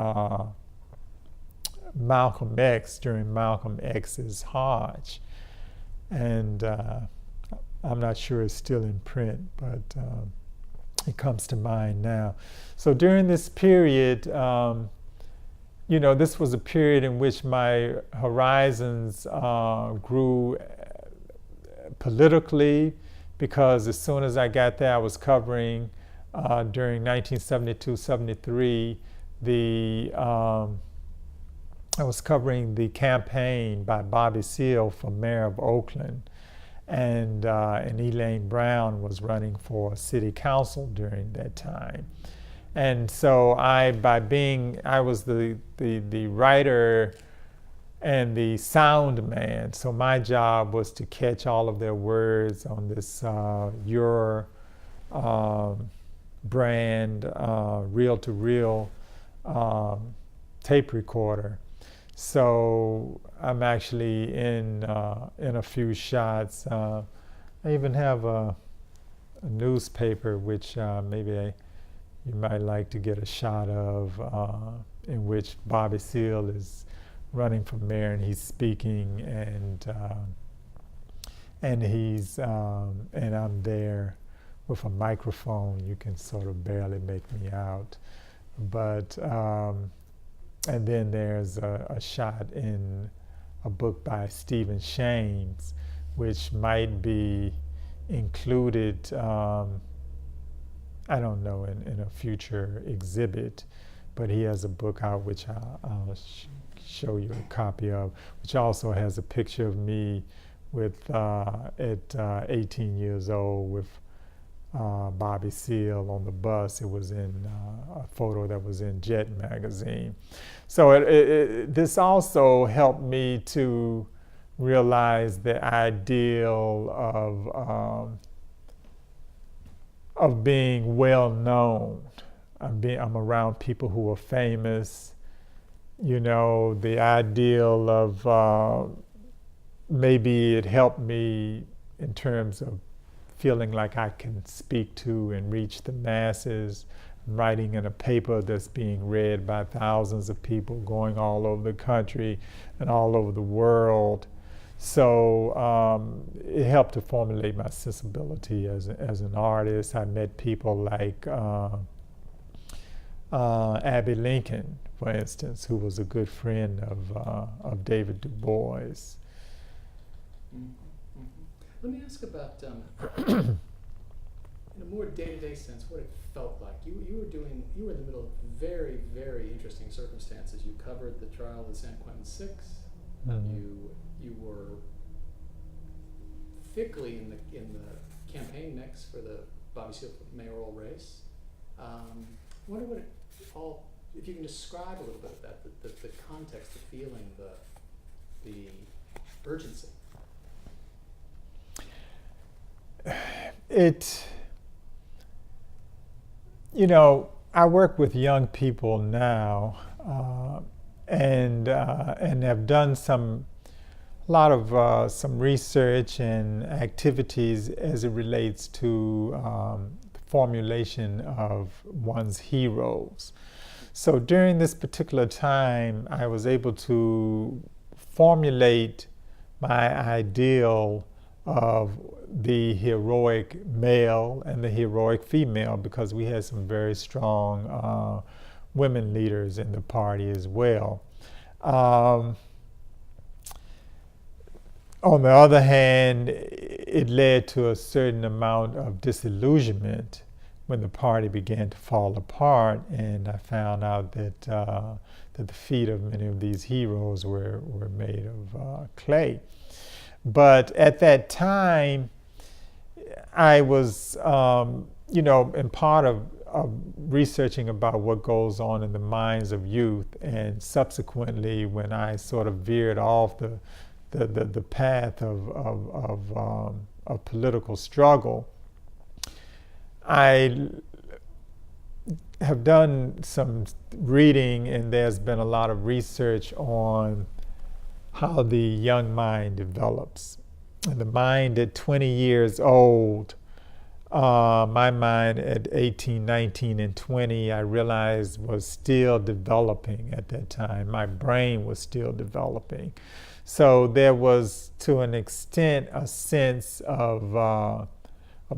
Malcolm X during Malcolm X's Hajj. And I'm not sure it's still in print, but it comes to mind now. So during this period, this was a period in which my horizons grew politically, because as soon as I got there, I was covering, during 1972-73, I was covering the campaign by Bobby Seale for mayor of Oakland, and Elaine Brown was running for city council during that time. And so I was the writer and the sound man. So my job was to catch all of their words on this Your brand reel-to-reel tape recorder. So I'm actually in a few shots. I even have a newspaper which you might like to get a shot of, in which Bobby Seale is running for mayor and he's speaking, and he's and I'm there with a microphone. You can sort of barely make me out, but and then there's a shot in a book by Stephen Shames, which might be included, I don't know, in a future exhibit, but he has a book out which I'll show you a copy of, which also has a picture of me with at 18 years old with Bobby Seale on the bus. It was in a photo that was in Jet magazine. So this also helped me to realize the ideal of being well known. I'm around people who are famous. You know, the ideal of maybe it helped me in terms of feeling like I can speak to and reach the masses. I'm writing in a paper that's being read by thousands of people going all over the country and all over the world. So it helped to formulate my sensibility as an artist. I met people like Abby Lincoln, for instance, who was a good friend of David Du Bois. Mm-hmm. Let me ask about, in a more day-to-day sense, what it felt like. You were in the middle of very, very interesting circumstances. You covered the trial of the San Quentin Six. Mm-hmm. You were thickly in the campaign mix for the Bobby Seale mayoral race. I wonder what it all, if you can describe a little bit of that, the context, the feeling, the urgency. I work with young people now, and have done some research and activities as it relates to the formulation of one's heroes. So during this particular time, I was able to formulate my ideal of the heroic male and the heroic female, because we had some very strong women leaders in the party as well. On the other hand, it led to a certain amount of disillusionment when the party began to fall apart, and I found out that the feet of many of these heroes were made of clay. But at that time, I was, in part of researching about what goes on in the minds of youth, and subsequently, when I sort of veered off the path of political struggle, I have done some reading, and there's been a lot of research on how the young mind develops. And the mind at 20 years old, my mind at 18, 19, and 20, I realized was still developing at that time. My brain was still developing. So there was, to an extent, a sense of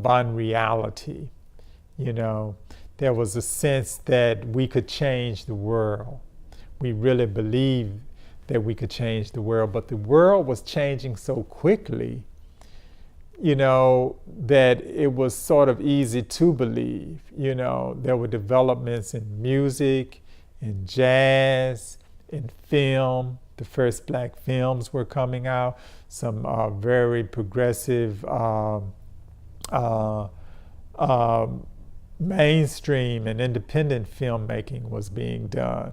unreality. There was a sense that we could change the world. We really believed that we could change the world, but the world was changing so quickly, that it was sort of easy to believe. There were developments in music, in jazz, in film. The first black films were coming out. Some very progressive mainstream and independent filmmaking was being done.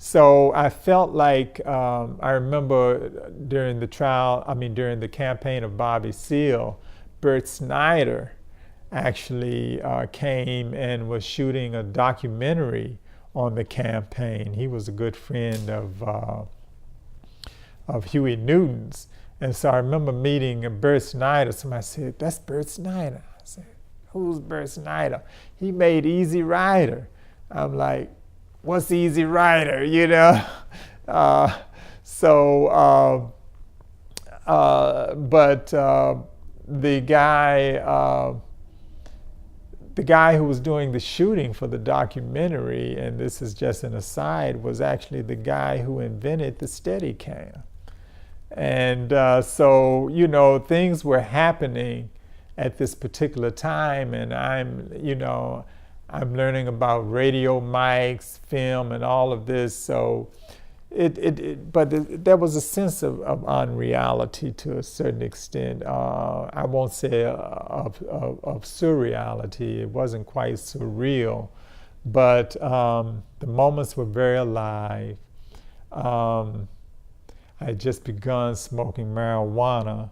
So I felt like I remember during the during the campaign of Bobby Seale, Bert Snyder actually came and was shooting a documentary on the campaign. He was a good friend of Huey Newton's. And so I remember meeting Bert Snyder. Somebody said, "That's Bert Snyder." I said, "Who's Bert Snyder?" "He made Easy Rider." I'm like, "What's Easy Rider?" You know? But the guy who was doing the shooting for the documentary, and this is just an aside, was actually the guy who invented the Steadicam. And so, you know, things were happening at this particular time, and I'm learning about radio mics, film, and all of this. So there was a sense of unreality to a certain extent. I won't say of surreality. It wasn't quite surreal, but the moments were very alive. I had just begun smoking marijuana,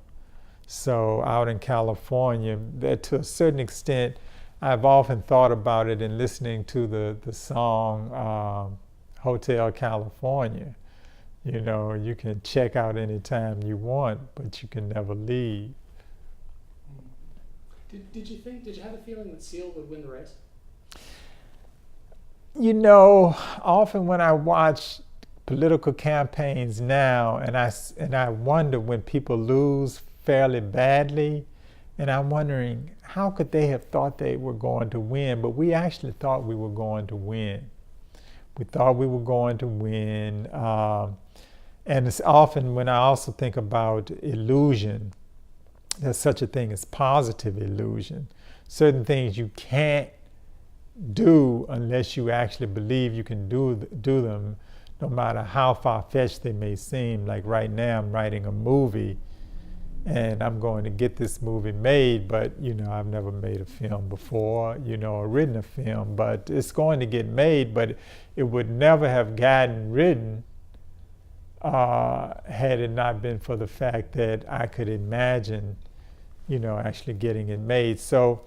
so out in California, that to a certain extent, I've often thought about it in listening to the song Hotel California. You know, you can check out anytime you want, but you can never leave. Did you have a feeling that Seale would win the race? You know, often when I watch political campaigns now, and I wonder when people lose fairly badly, and I'm wondering how could they have thought they were going to win, but we actually thought we were going to win. We thought we were going to win, and it's often when I also think about illusion, there's such a thing as positive illusion. Certain things you can't do unless you actually believe you can do them, no matter how far-fetched they may seem. Like right now, I'm writing a movie, and I'm going to get this movie made, but you know, I've never made a film before, you know, or written a film, but it's going to get made, but it would never have gotten written had it not been for the fact that I could imagine, you know, actually getting it made. So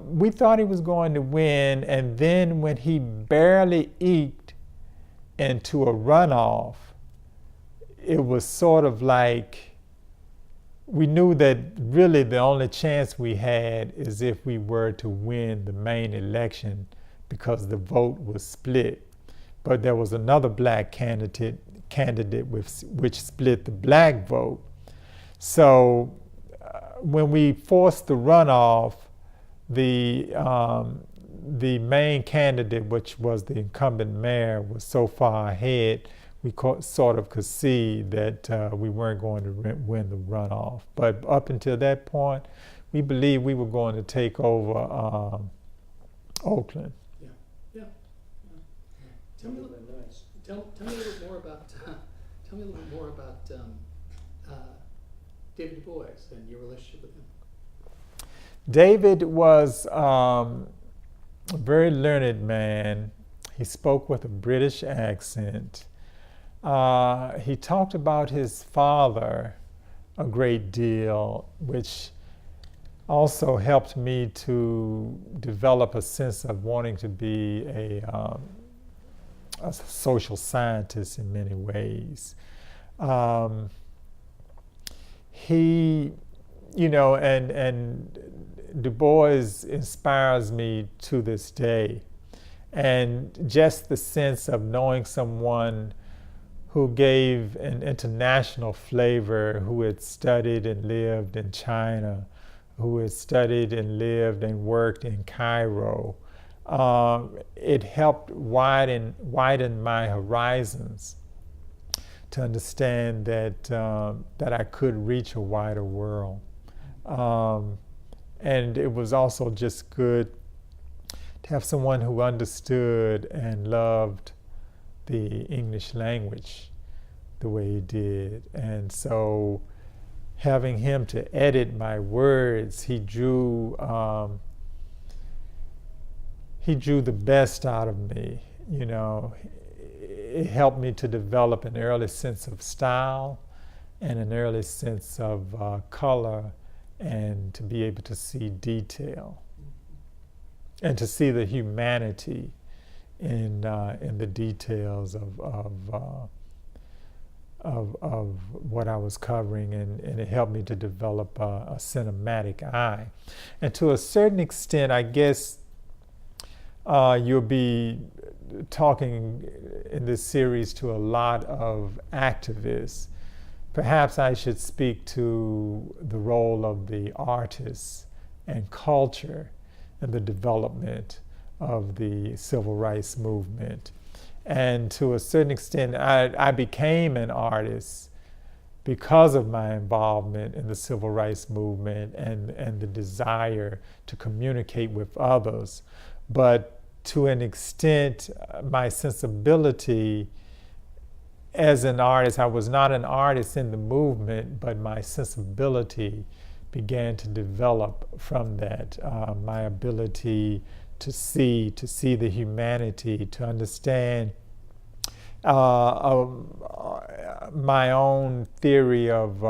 we thought he was going to win, and then when he barely eked into a runoff, it was sort of like we knew that really the only chance we had is if we were to win the main election, because the vote was split. But there was another black candidate which split the black vote. So when we forced the runoff, the main candidate, which was the incumbent mayor, was so far ahead, we sort of could see that we weren't going to win the runoff. But up until that point, we believed we were going to take over Oakland. Yeah. Tell me a little bit more about David Du Bois and your relationship with him. David was a very learned man. He spoke with a British accent. He talked about his father a great deal, which also helped me to develop a sense of wanting to be a social scientist in many ways. He, you know, and Du Bois inspires me to this day. And just the sense of knowing someone who gave an international flavor, who had studied and lived in China, who had studied and lived and worked in Cairo, it helped widen my horizons to understand that I could reach a wider world. And it was also just good to have someone who understood and loved the English language the way he did. And so having him to edit my words, he drew the best out of me. You know, it helped me to develop an early sense of style and an early sense of color, and to be able to see detail and to see the humanity in the details of what I was covering, and it helped me to develop a cinematic eye. And to a certain extent, I guess you'll be talking in this series to a lot of activists. Perhaps I should speak to the role of the artists and culture in the development of the civil rights movement. And to a certain extent, I became an artist because of my involvement in the civil rights movement and the desire to communicate with others. But to an extent, my sensibility as an artist, I was not an artist in the movement, but my sensibility began to develop from that. My ability to see the humanity, to understand my own theory of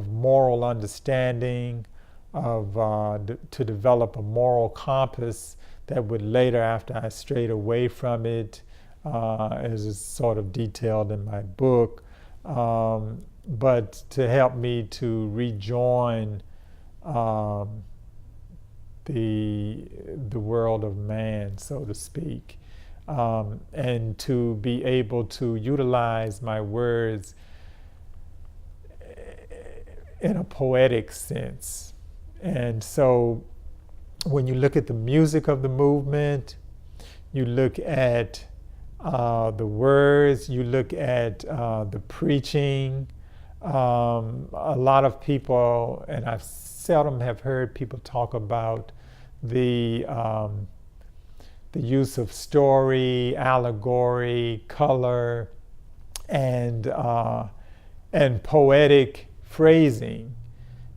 moral understanding, to develop a moral compass that would later, after I strayed away from it, as is sort of detailed in my book, but to help me to rejoin the world of man, so to speak, and to be able to utilize my words in a poetic sense. And so when you look at the music of the movement, you look at the words, you look at the preaching. A lot of people, and I seldom have heard people talk about the use of story, allegory, color, and poetic phrasing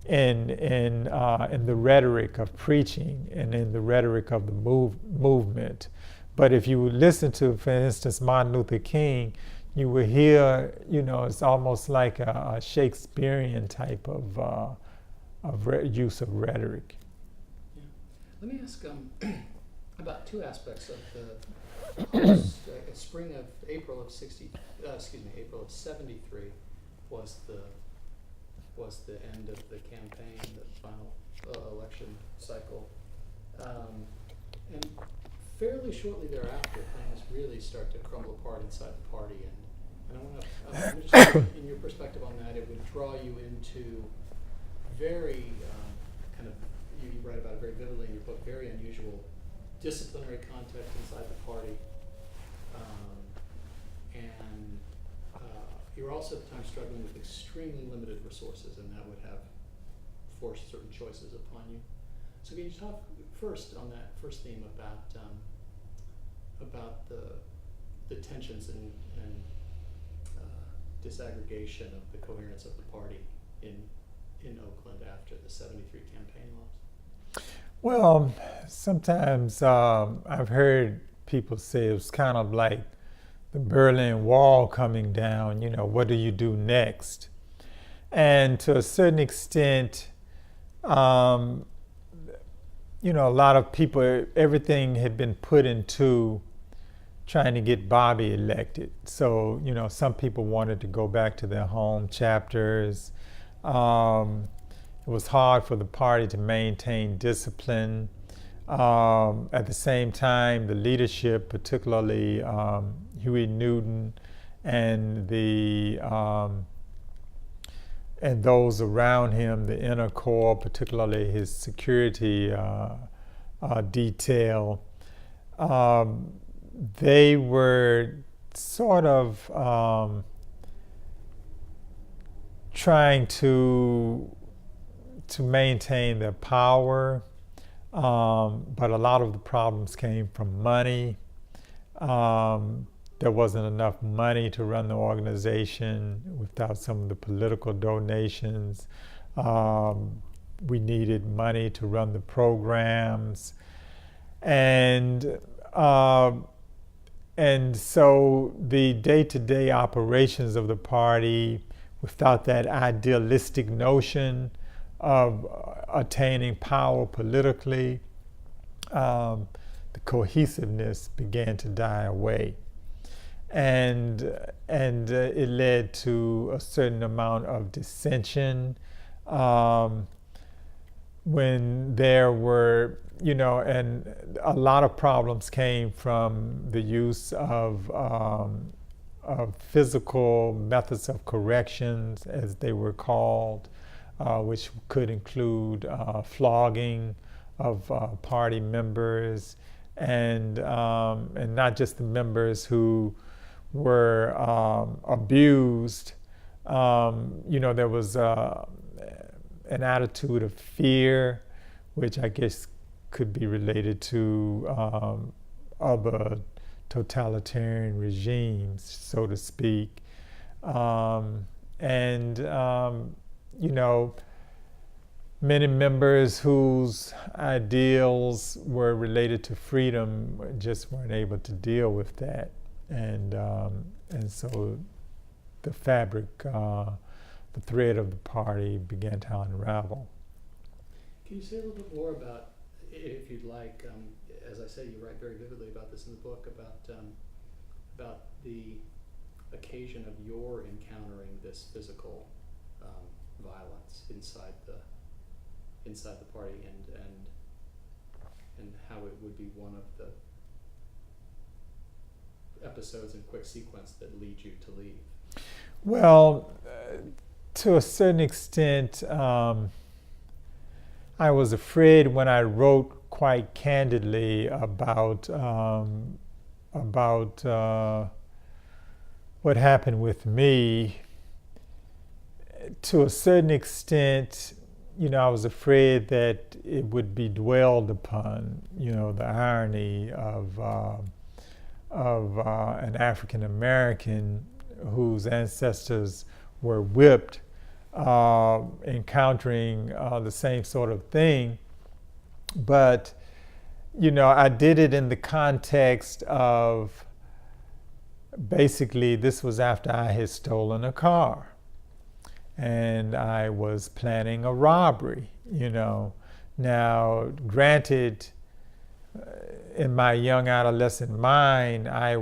in the rhetoric of preaching and in the rhetoric of the movement. But if you listen to, for instance, Martin Luther King, you will hear, it's almost like a Shakespearean type of use of rhetoric. Yeah. Let me ask about two aspects of the spring of April of 73 was the end of the campaign, the final election cycle, and fairly shortly thereafter, things really start to crumble apart inside the party, and I want to just, in your perspective on that, it would draw you into very you write about it very vividly in your book, very unusual disciplinary context inside the party, and you're also at the time struggling with extremely limited resources, and that would have forced certain choices upon you. So can you talk first on that first theme about the tensions and disaggregation of the coherence of the party in Oakland after the 73 campaign loss? Well, sometimes I've heard people say it was kind of like the Berlin Wall coming down, what do you do next? And to a certain extent, a lot of people, everything had been put into trying to get Bobby elected. So, some people wanted to go back to their home chapters. It was hard for the party to maintain discipline. At the same time, the leadership, particularly Huey Newton and and those around him, the inner core, particularly his security detail, they were sort of trying to maintain their power, but a lot of the problems came from money. There wasn't enough money to run the organization without some of the political donations. We needed money to run the programs, and and so the day-to-day operations of the party, without that idealistic notion of attaining power politically, the cohesiveness began to die away. And it led to a certain amount of dissension when there were, and a lot of problems came from the use of physical methods of corrections, as they were called, which could include flogging of party members, and not just the members who were abused. There was an attitude of fear, which I guess could be related to other totalitarian regimes, so to speak. Many members whose ideals were related to freedom just weren't able to deal with that. And so the fabric, the thread of the party began to unravel. Can you say a little bit more about, if you'd like, as I say, you write very vividly about this in the book, about the occasion of your encountering this physical violence inside the party, and how it would be one of the episodes in quick sequence that lead you to leave? Well, to a certain extent, I was afraid when I wrote quite candidly about what happened with me. To a certain extent, I was afraid that it would be dwelled upon, the irony of an African American whose ancestors were whipped, encountering the same sort of thing. But, I did it in the context of, basically, this was after I had stolen a car. And I was planning a robbery, Now, granted, in my young adolescent mind, I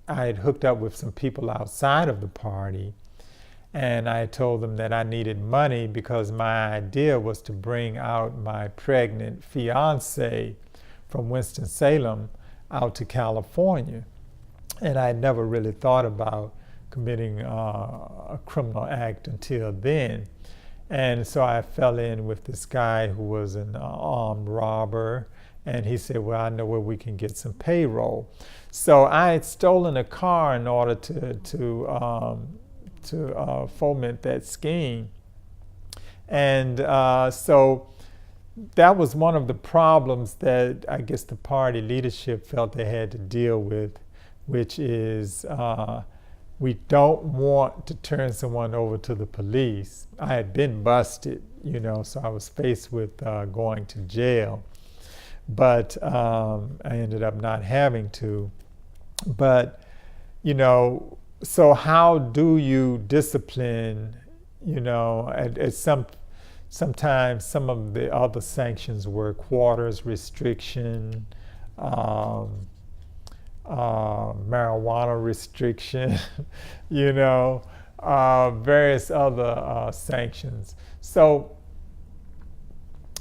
had hooked up with some people outside of the party, and I told them that I needed money because my idea was to bring out my pregnant fiance from Winston-Salem out to California. And I had never really thought about committing a criminal act until then. And so I fell in with this guy who was an armed robber, and he said, well, I know where we can get some payroll. So I had stolen a car in order to foment that scheme. And so that was one of the problems that I guess the party leadership felt they had to deal with, which is we don't want to turn someone over to the police. I had been busted, so I was faced with going to jail. But I ended up not having to. But, so how do you discipline, sometimes some of the other sanctions were quarters restriction, marijuana restriction, various other sanctions. So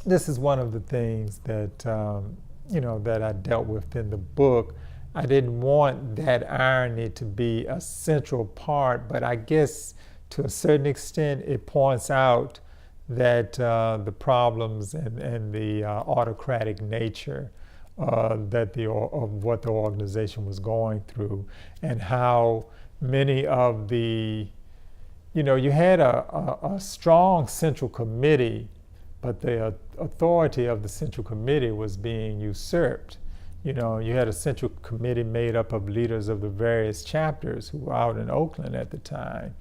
this is one of the things that, that I dealt with in the book. I didn't want that irony to be a central part, but I guess to a certain extent it points out that the problems and the autocratic nature of what the organization was going through, and how many of the, you had a strong central committee, but the authority of the central committee was being usurped. You had a central committee made up of leaders of the various chapters who were out in Oakland at the time,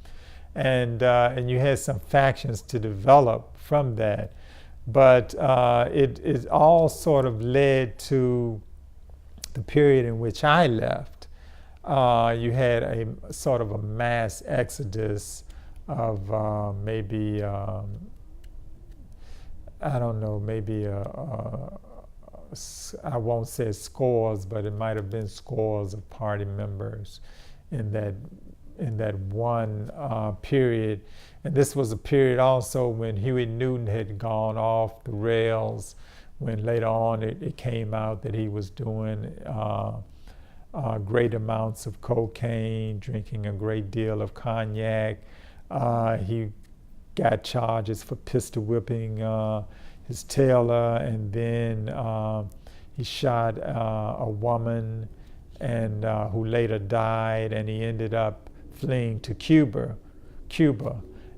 and you had some factions to develop from that. But it all sort of led to the period in which I left. you had a sort of a mass exodus of maybe, I don't know, maybe I won't say scores, but it might have been scores of party members in that one period. And this was a period also when Huey Newton had gone off the rails, when later on it came out that he was doing great amounts of cocaine, drinking a great deal of cognac. He got charges for pistol whipping his tailor, and then he shot a woman and who later died, and he ended up fleeing to Cuba.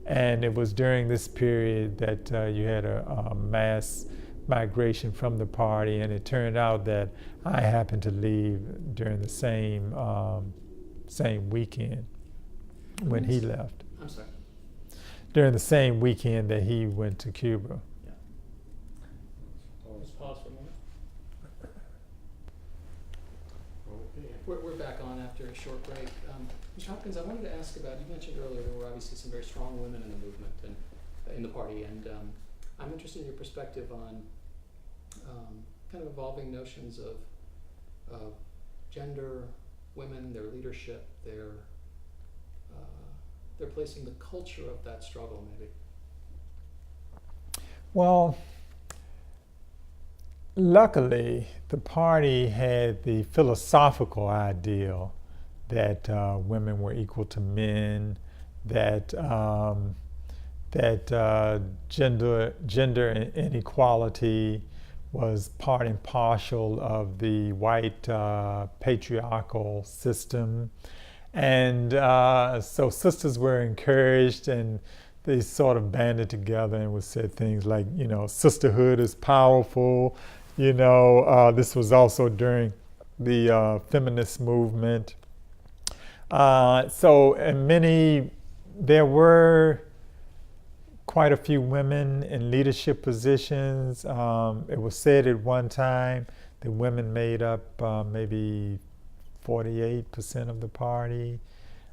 And it was during this period that you had a mass migration from the party, and it turned out that I happened to leave during the same weekend when he left. I'm sorry. During the same weekend that he went to Cuba. Yeah. Let's pause for a moment. Okay. We're back on after a short break. Mr. Hopkins, I wanted to ask about, you mentioned earlier there were obviously some very strong women in the movement and in the party, and I'm interested in your perspective on kind of evolving notions of gender, women, their leadership, their place in the culture of that struggle, maybe. Well, luckily, the party had the philosophical ideal that women were equal to men, that gender inequality was part and parcel of the white patriarchal system. And so sisters were encouraged, and they sort of banded together and would say things like, sisterhood is powerful. This was also during the feminist movement. There were quite a few women in leadership positions. It was said at one time that women made up maybe 48% of the party.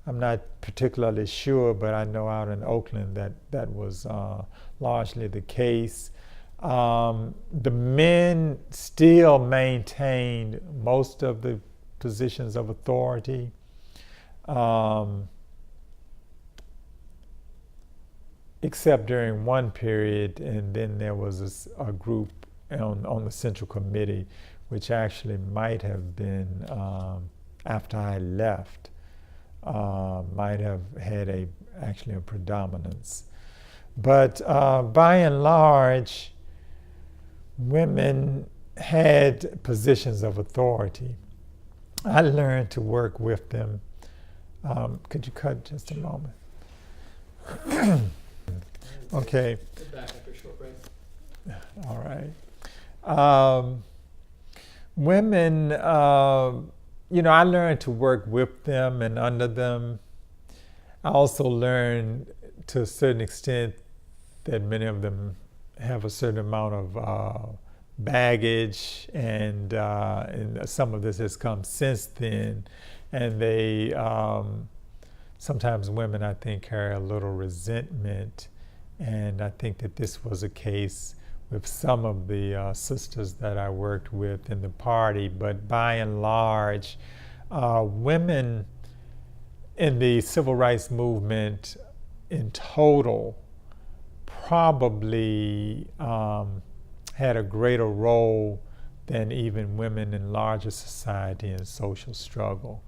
I'm not particularly sure, but I know out in Oakland that was largely the case. The men still maintained most of the positions of authority. Except during one period, and then there was a group on the Central Committee, which actually might have been, after I left, might have had actually a predominance. But by and large, women had positions of authority. I learned to work with them. Could you cut just a moment? Okay. Get back after a short break. All right. Women, I learned to work with them and under them. I also learned to a certain extent that many of them have a certain amount of baggage, and some of this has come since then. And they, sometimes women, I think, carry a little resentment. And I think that this was a case with some of the sisters that I worked with in the party. But by and large, women in the civil rights movement in total probably had a greater role than even women in larger society and social struggle,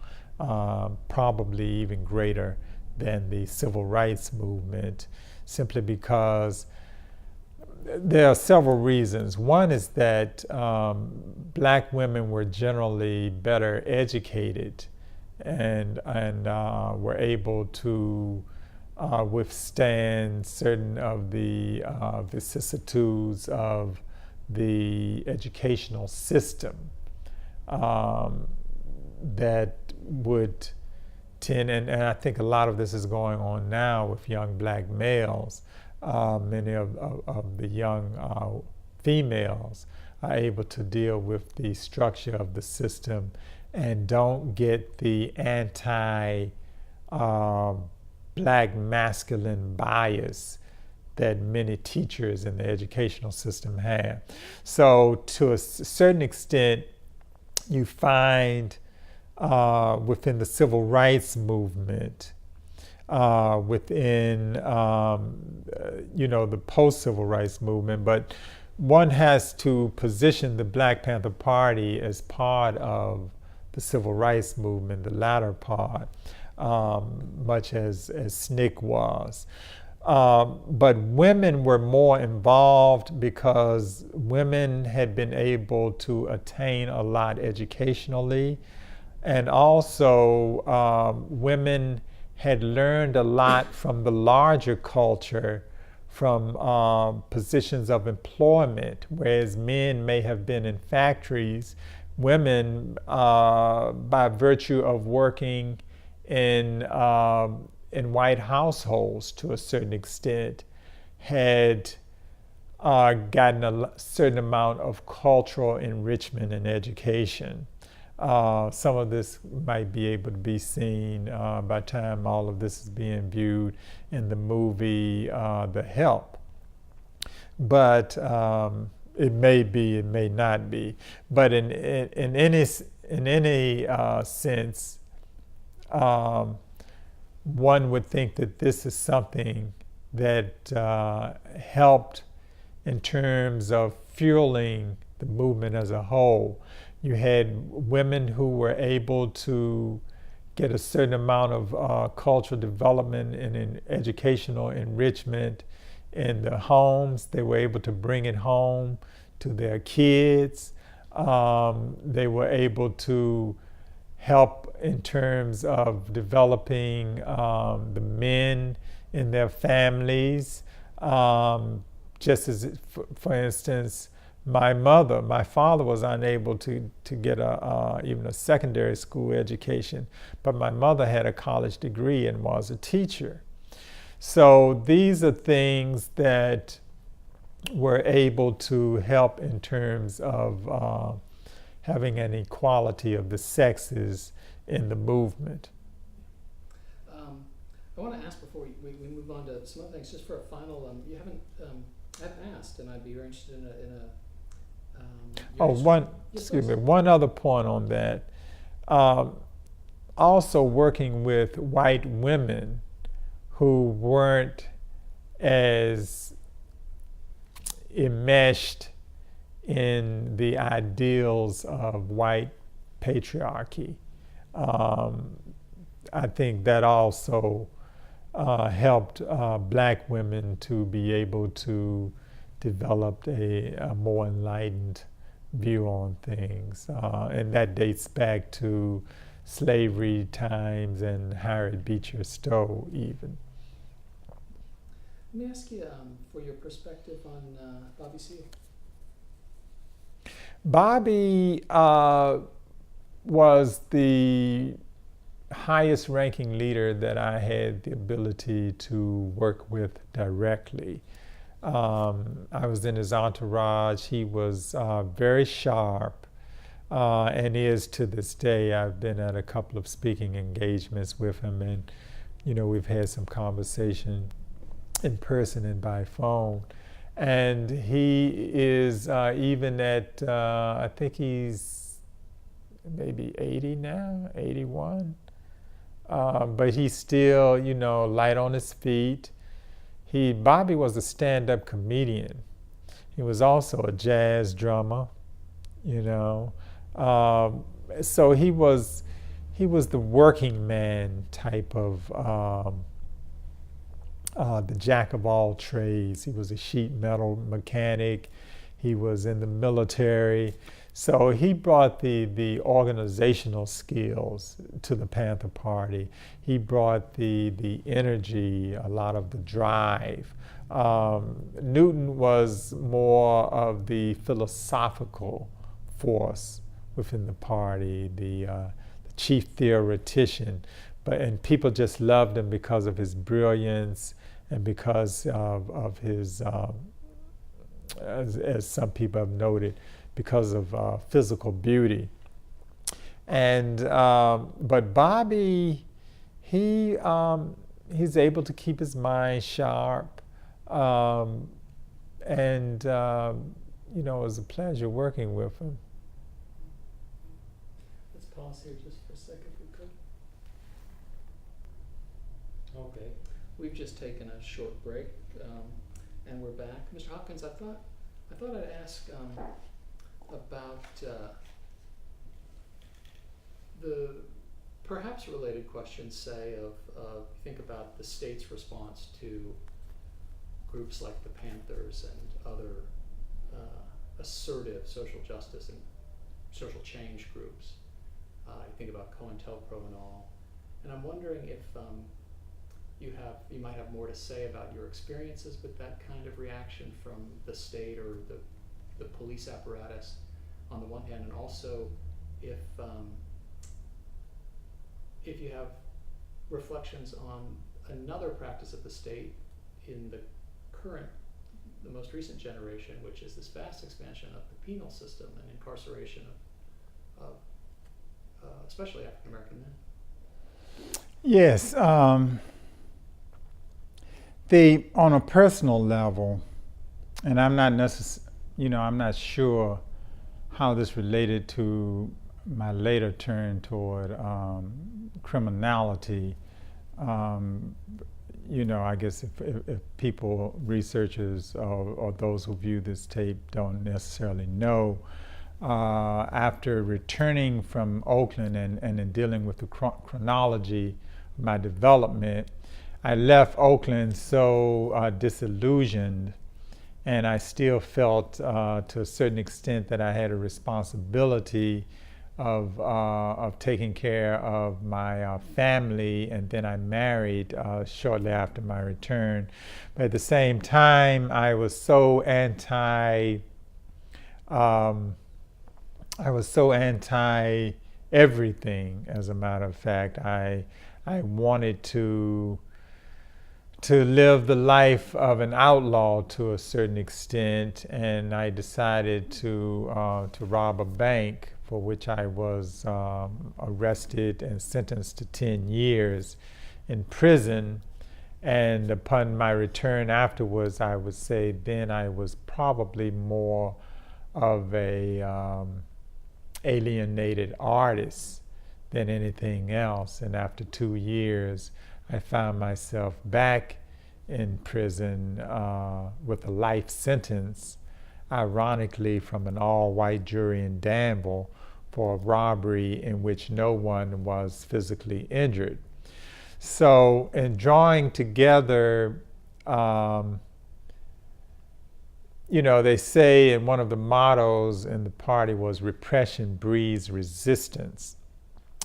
probably even greater than the civil rights movement, simply because there are several reasons. One is that black women were generally better educated and were able to withstand certain of the vicissitudes of the educational system that would tend, and I think a lot of this is going on now with young black males. Many of the young females are able to deal with the structure of the system and don't get the anti-black masculine bias that many teachers in the educational system have. So to a certain extent, you find within the civil rights movement, within the post-civil rights movement, but one has to position the Black Panther Party as part of the civil rights movement, the latter part, much as SNCC was. But women were more involved because women had been able to attain a lot educationally, and also women had learned a lot from the larger culture, from positions of employment, whereas men may have been in factories. Women, by virtue of working in white households to a certain extent, had gotten a certain amount of cultural enrichment and education. Some of this might be able to be seen by the time all of this is being viewed in the movie The Help. But it may be, it may not be. But in any sense, one would think that this is something that helped in terms of fueling the movement as a whole. You had women who were able to get a certain amount of cultural development and educational enrichment in their homes. They were able to bring it home to their kids. They were able to help in terms of developing the men in their families. Just as, for instance, my father was unable to get even a secondary school education, but my mother had a college degree and was a teacher. So these are things that were able to help in terms of having an equality of the sexes in the movement. I want to ask before we move on to some other things, just for a final, you haven't, I've asked, and I'd be very interested in a one other point on that. Also working with white women who weren't as enmeshed in the ideals of white patriarchy. I think that also helped black women to be able to develop a more enlightened view on things. And that dates back to slavery times and Harriet Beecher Stowe even. Let me ask you for your perspective on Bobby Seale. Bobby was the highest ranking leader that I had the ability to work with directly. I was in his entourage. He was very sharp and is to this day. I've been at a couple of speaking engagements with him, and we've had some conversation in person and by phone. And he is even at, I think he's maybe 80 now, 81. But he's still, light on his feet. Bobby was a stand-up comedian. He was also a jazz drummer, So he was the working man type of the jack of all trades. He was a sheet metal mechanic. He was in the military. So he brought the organizational skills to the Panther Party. He brought the energy, a lot of the drive. Newton was more of the philosophical force within the party, the chief theoretician. And people just loved him because of his brilliance and because of his, as some people have noted, because of physical beauty. And but Bobby, he's able to keep his mind sharp, and it was a pleasure working with him. Let's pause here just for a second if we could. Okay. We've just taken a short break, and we're back. Mr. Hopkins, I thought I'd ask about the perhaps related questions, say, of think about the state's response to groups like the Panthers and other assertive social justice and social change groups. You think about COINTELPRO and all. And I'm wondering if you might have more to say about your experiences with that kind of reaction from the state or the police apparatus on the one hand, and also if you have reflections on another practice of the state in the most recent generation, which is this vast expansion of the penal system and incarceration of especially African American men. Yes. On a personal level, and I'm not I'm not sure how this related to my later turn toward criminality. I guess if people, researchers, or those who view this tape don't necessarily know, after returning from Oakland and in dealing with the chronology of my development, I left Oakland so disillusioned, and I still felt to a certain extent that I had a responsibility of taking care of my family, and then I married shortly after my return. But at the same time, I was so anti everything. As a matter of fact, I wanted to live the life of an outlaw to a certain extent, and I decided to rob a bank, for which I was arrested and sentenced to 10 years in prison. And upon my return afterwards, I would say then I was probably more of a alienated artist than anything else. And after 2 years, I found myself back in prison with a life sentence, ironically from an all-white jury in Danville, for a robbery in which no one was physically injured. So in drawing together, they say, and one of the mottos in the party was repression breeds resistance.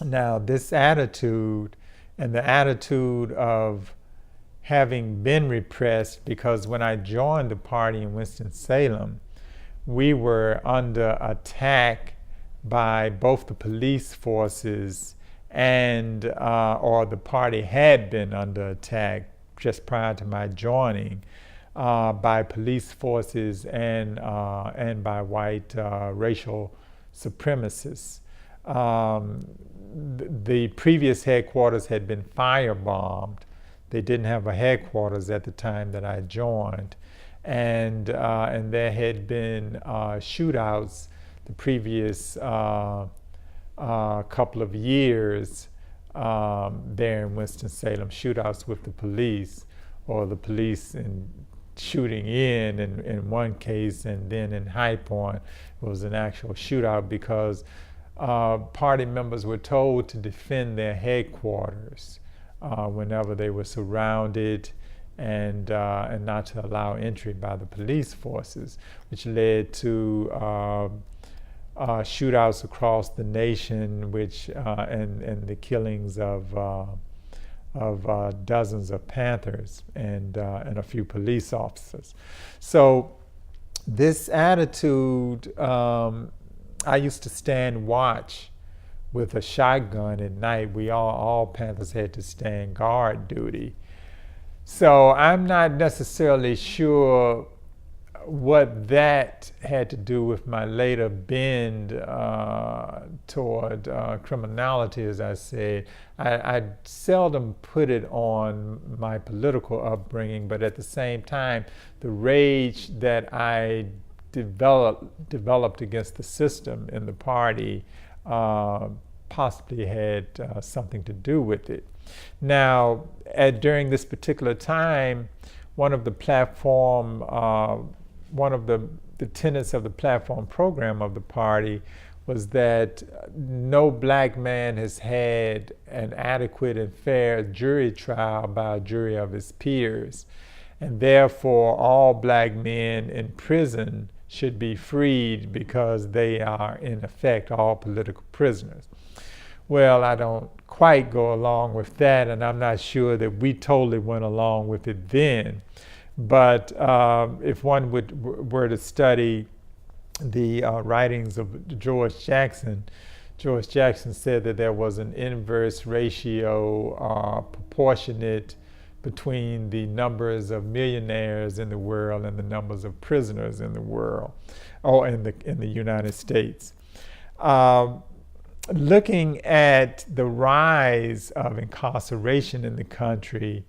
Now this attitude, and the attitude of having been repressed, because when I joined the party in Winston-Salem, we were under attack by both the police forces and or the party had been under attack just prior to my joining by police forces and by white racial supremacists. The previous headquarters had been firebombed. They didn't have a headquarters at the time that I joined, and there had been shootouts the previous couple of years there in Winston-Salem, shootouts with the police, or the police shooting in one case, and then in High Point it was an actual shootout because party members were told to defend their headquarters whenever they were surrounded, and not to allow entry by the police forces, which led to shootouts across the nation, which and the killings of dozens of Panthers and a few police officers. So this attitude, I used to stand watch with a shotgun at night. We all Panthers had to stand guard duty. So I'm not necessarily sure what that had to do with my later bend toward criminality, as I said, I seldom put it on my political upbringing, but at the same time, the rage that I developed against the system in the party possibly had something to do with it. Now, during this particular time, one of the tenets of the platform program of the party was that no black man has had an adequate and fair jury trial by a jury of his peers, and therefore all black men in prison should be freed because they are in effect all political prisoners. Well, I don't quite go along with that, and I'm not sure that we totally went along with it then. But if one were to study the writings of George Jackson said that there was an inverse ratio proportionate between the numbers of millionaires in the world and the numbers of prisoners in the world, or in the United States. Looking at the rise of incarceration in the country,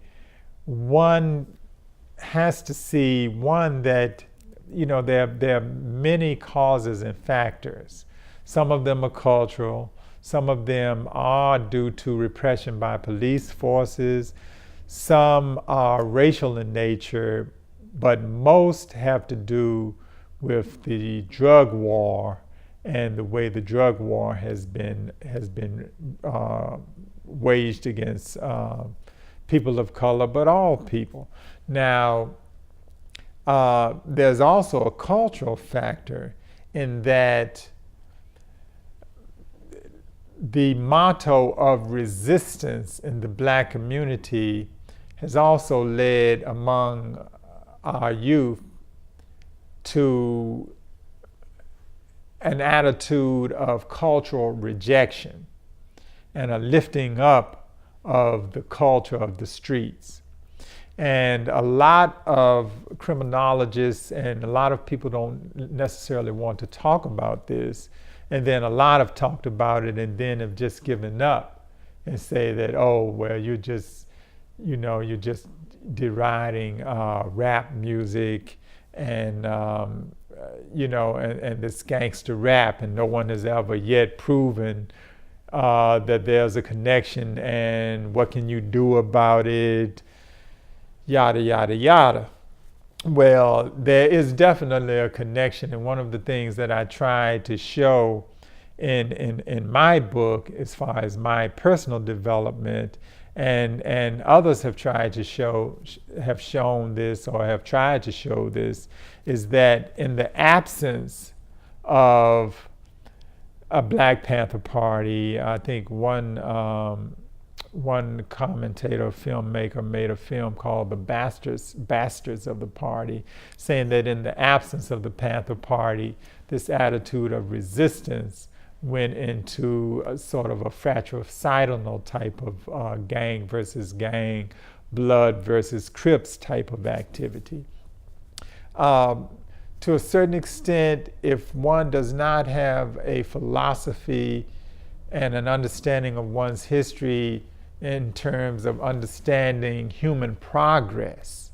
one has to see, that there are many causes and factors. Some of them are cultural, some of them are due to repression by police forces, some are racial in nature, but most have to do with the drug war and the way the drug war has been waged against people of color, but all people. Now, there's also a cultural factor in that the motto of resistance in the black community has also led among our youth to an attitude of cultural rejection and a lifting up of the culture of the streets. And a lot of criminologists and a lot of people don't necessarily want to talk about this, and then a lot have talked about it and then have just given up and say that, oh, well, you're just deriding rap music and and this gangster rap, and no one has ever yet proven that there's a connection, and what can you do about it, yada, yada, yada. Well, there is definitely a connection, and one of the things that I try to show in my book, as far as my personal development, and others have tried to shown this, or have tried to show this, is that in the absence of a Black Panther Party, I think one commentator, filmmaker, made a film called The Bastards of the Party, saying that in the absence of the Panther Party, this attitude of resistance went into a sort of a fratricidal type of gang versus gang, blood versus Crips type of activity. To a certain extent, if one does not have a philosophy and an understanding of one's history in terms of understanding human progress,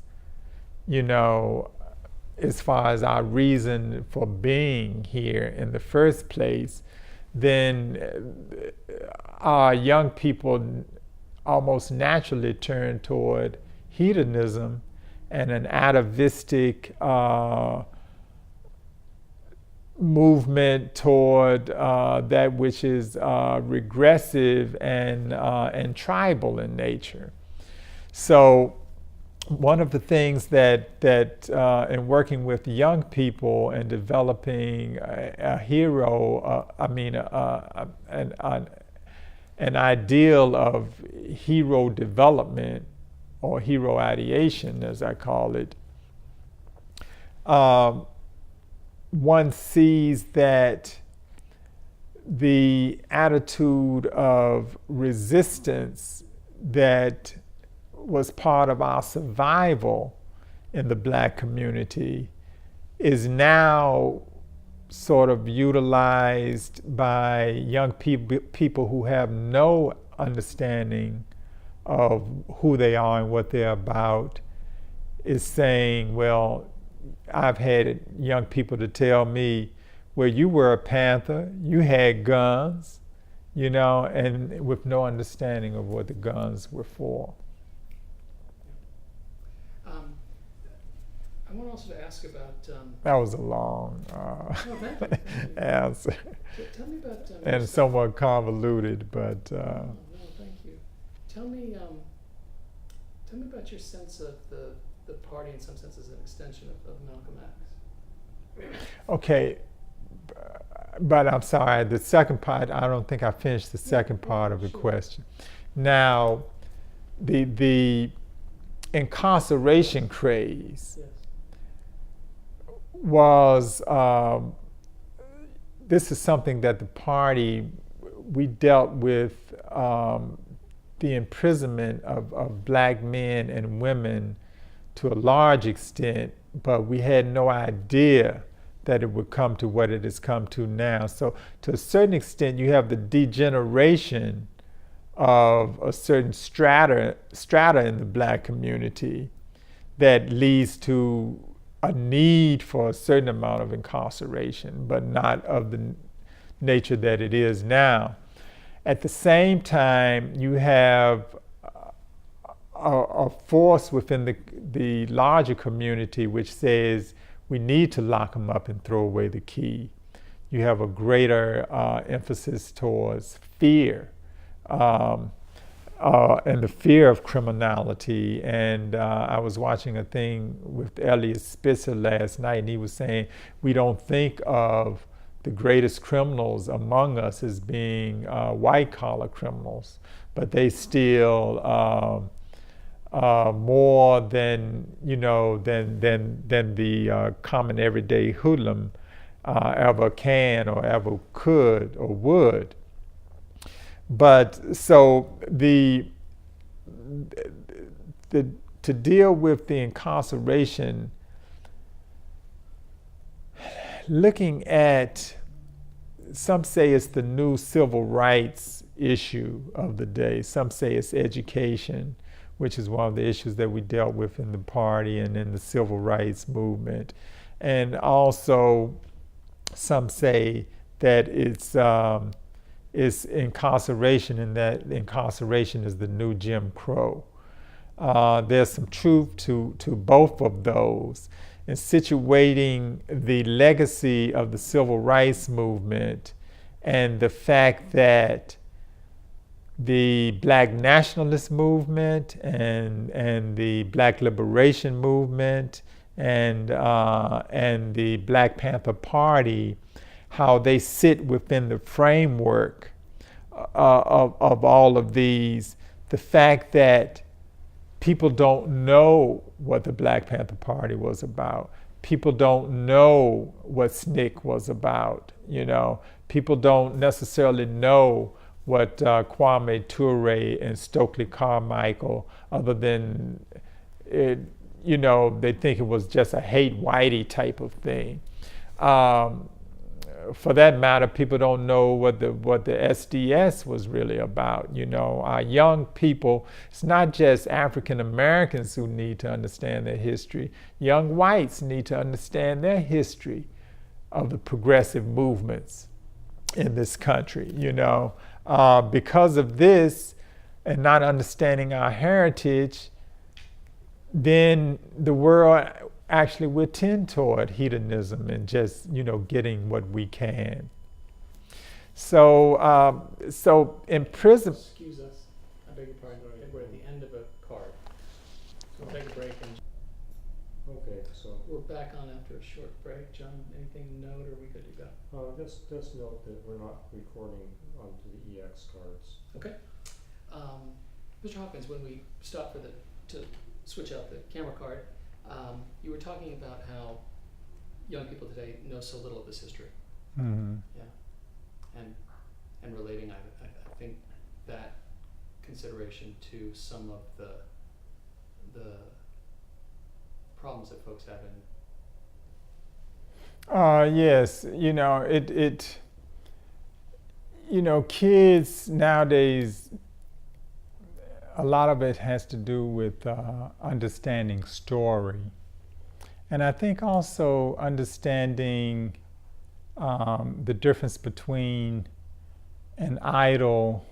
as far as our reason for being here in the first place, then our young people almost naturally turn toward hedonism and an atavistic movement toward that which is regressive and tribal in nature. So one of the things that in working with young people and developing a hero, an ideal of hero development, or hero ideation, as I call it, one sees that the attitude of resistance that was part of our survival in the Black community is now sort of utilized by young people who have no understanding of who they are and what they're about, is saying, well, I've had young people to tell me, well, you were a Panther, you had guns, you know, and with no understanding of what the guns were for. I want also to ask about. That was a long answer. Tell me about. And somewhat convoluted, but. No, thank you. Tell me about your sense of the party in some sense as an extension of Malcolm X. Okay, but I'm sorry, the second part, I don't think I finished the second part of the question. Now, the incarceration craze was, this is something that the party, we dealt with the imprisonment of black men and women to a large extent, but we had no idea that it would come to what it has come to now. So to a certain extent, you have the degeneration of a certain strata in the black community that leads to a need for a certain amount of incarceration, but not of the nature that it is now. At the same time, you have a force within the larger community which says we need to lock them up and throw away the key. You have a greater emphasis towards fear and the fear of criminality. And I was watching a thing with Eliot Spitzer last night, and he was saying we don't think of the greatest criminals among us as being white-collar criminals, but they steal more than, you know, than the common everyday hoodlum ever can or ever could or would. But so to deal with the incarceration, looking at, some say it's the new civil rights issue of the day. Some say it's education, which is one of the issues that we dealt with in the party and in the civil rights movement. And also, some say that it's incarceration, and that incarceration is the new Jim Crow. There's some truth to both of those. And situating the legacy of the civil rights movement and the fact that the Black nationalist movement and the Black liberation movement and the Black Panther Party, how they sit within the framework of all of these. The fact that people don't know what the Black Panther Party was about. People don't know what SNCC was about, you know. People don't necessarily know what Kwame Ture and Stokely Carmichael, other than, it, you know, they think it was just a hate whitey type of thing. For that matter, people don't know what the SDS was really about. You know, our young people, it's not just African Americans who need to understand their history. Young whites need to understand their history of the progressive movements in this country, you know. Because of this and not understanding our heritage, then the world actually will tend toward hedonism and just, you know, getting what we can. So, so in prison. Excuse us. I beg your pardon. I think we're at the end of a card. So we'll take a break and. Okay, so We're back on after a short break. John, anything to note, or are we good to go? just note that we're not recording onto the EX cards. Okay. Mr. Hopkins, when we stopped to switch out the camera card, you were talking about how young people today know so little of this history. Mm-hmm. Yeah. And relating, I think that consideration to some of the problems that folks have Yes, kids nowadays, a lot of it has to do with understanding story. And I think also understanding the difference between an idol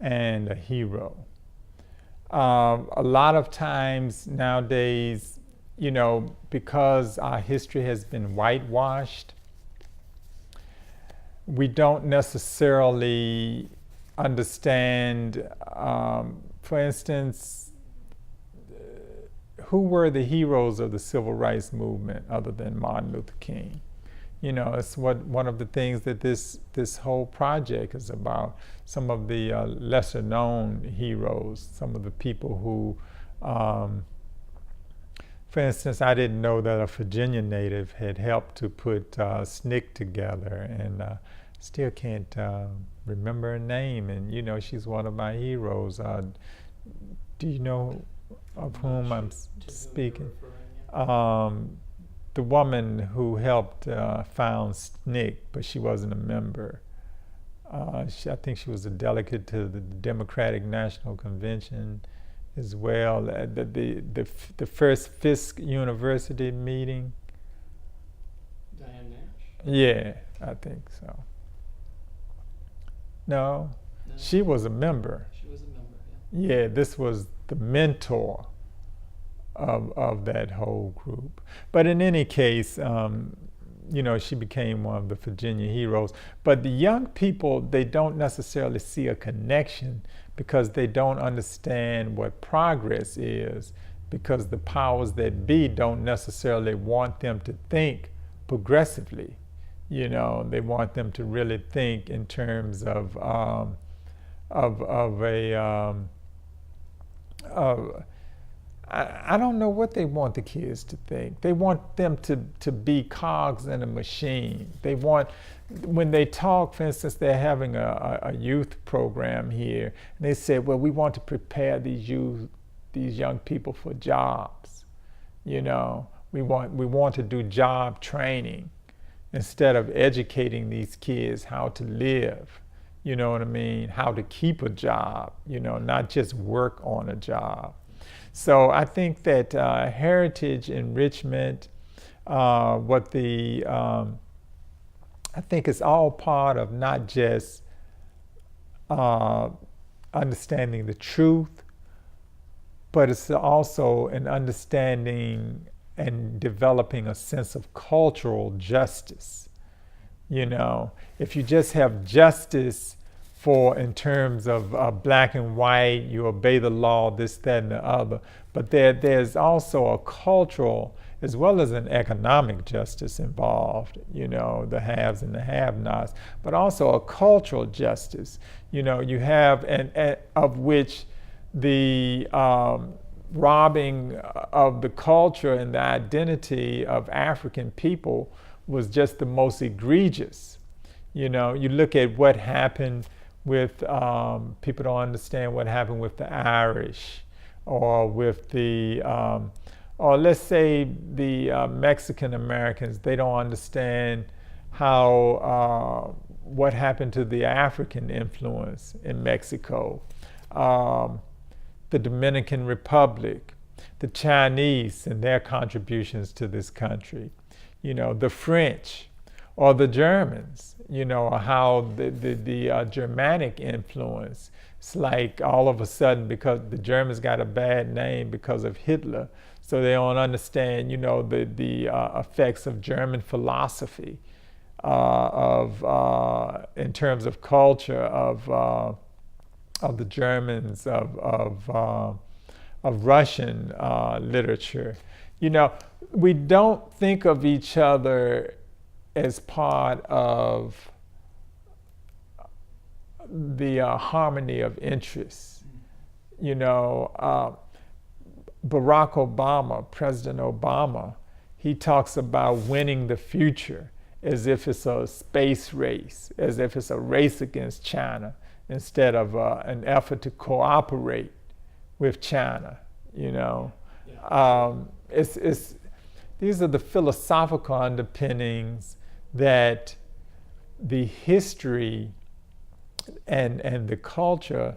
and a hero. A lot of times nowadays, because our history has been whitewashed, we don't necessarily understand, for instance, who were the heroes of the civil rights movement other than Martin Luther King? It's one of the things that this whole project is about. Some of the lesser known heroes, some of the people who, for instance, I didn't know that a Virginia native had helped to put SNCC together, and still can't remember her name, and she's one of my heroes. Do you know of whom I'm speaking? The woman who helped found SNCC, but she wasn't a member. I think she was a delegate to the Democratic National Convention as well. The first Fisk University meeting. Diane Nash? Yeah, I think so. No, she was a member. She was a member, yeah. Yeah, this was the mentor of that whole group. But in any case, she became one of the Virginia heroes. But the young people, they don't necessarily see a connection because they don't understand what progress is, because the powers that be don't necessarily want them to think progressively. They want them to really think in terms of I don't know what they want the kids to think. They want them to be cogs in a machine. They want, when they talk, for instance, they're having a youth program here, and they said, well, we want to prepare these young people for jobs. We want to do job training instead of educating these kids how to live. You know what I mean? How to keep a job, not just work on a job. So I think that heritage enrichment, I think it's all part of not just understanding the truth, but it's also an understanding and developing a sense of cultural justice. If you just have justice in terms of black and white, you obey the law, this, that, and the other. But there's also a cultural as well as an economic justice involved, the haves and the have-nots, but also a cultural justice. You have, and of which the robbing of the culture and the identity of African people was just the most egregious. You look at what happened with, people don't understand what happened with the Irish, or with the, or let's say the Mexican Americans. They don't understand how, what happened to the African influence in Mexico, the Dominican Republic, the Chinese and their contributions to this country, the French or the Germans, how the Germanic influence. It's like all of a sudden, because the Germans got a bad name because of Hitler, so they don't understand, the effects of German philosophy, in terms of culture, of the Germans, of Russian literature. We don't think of each other as part of the harmony of interests. Barack Obama, President Obama, he talks about winning the future as if it's a space race, as if it's a race against China, instead of an effort to cooperate with China. It's these are the philosophical underpinnings that the history and the culture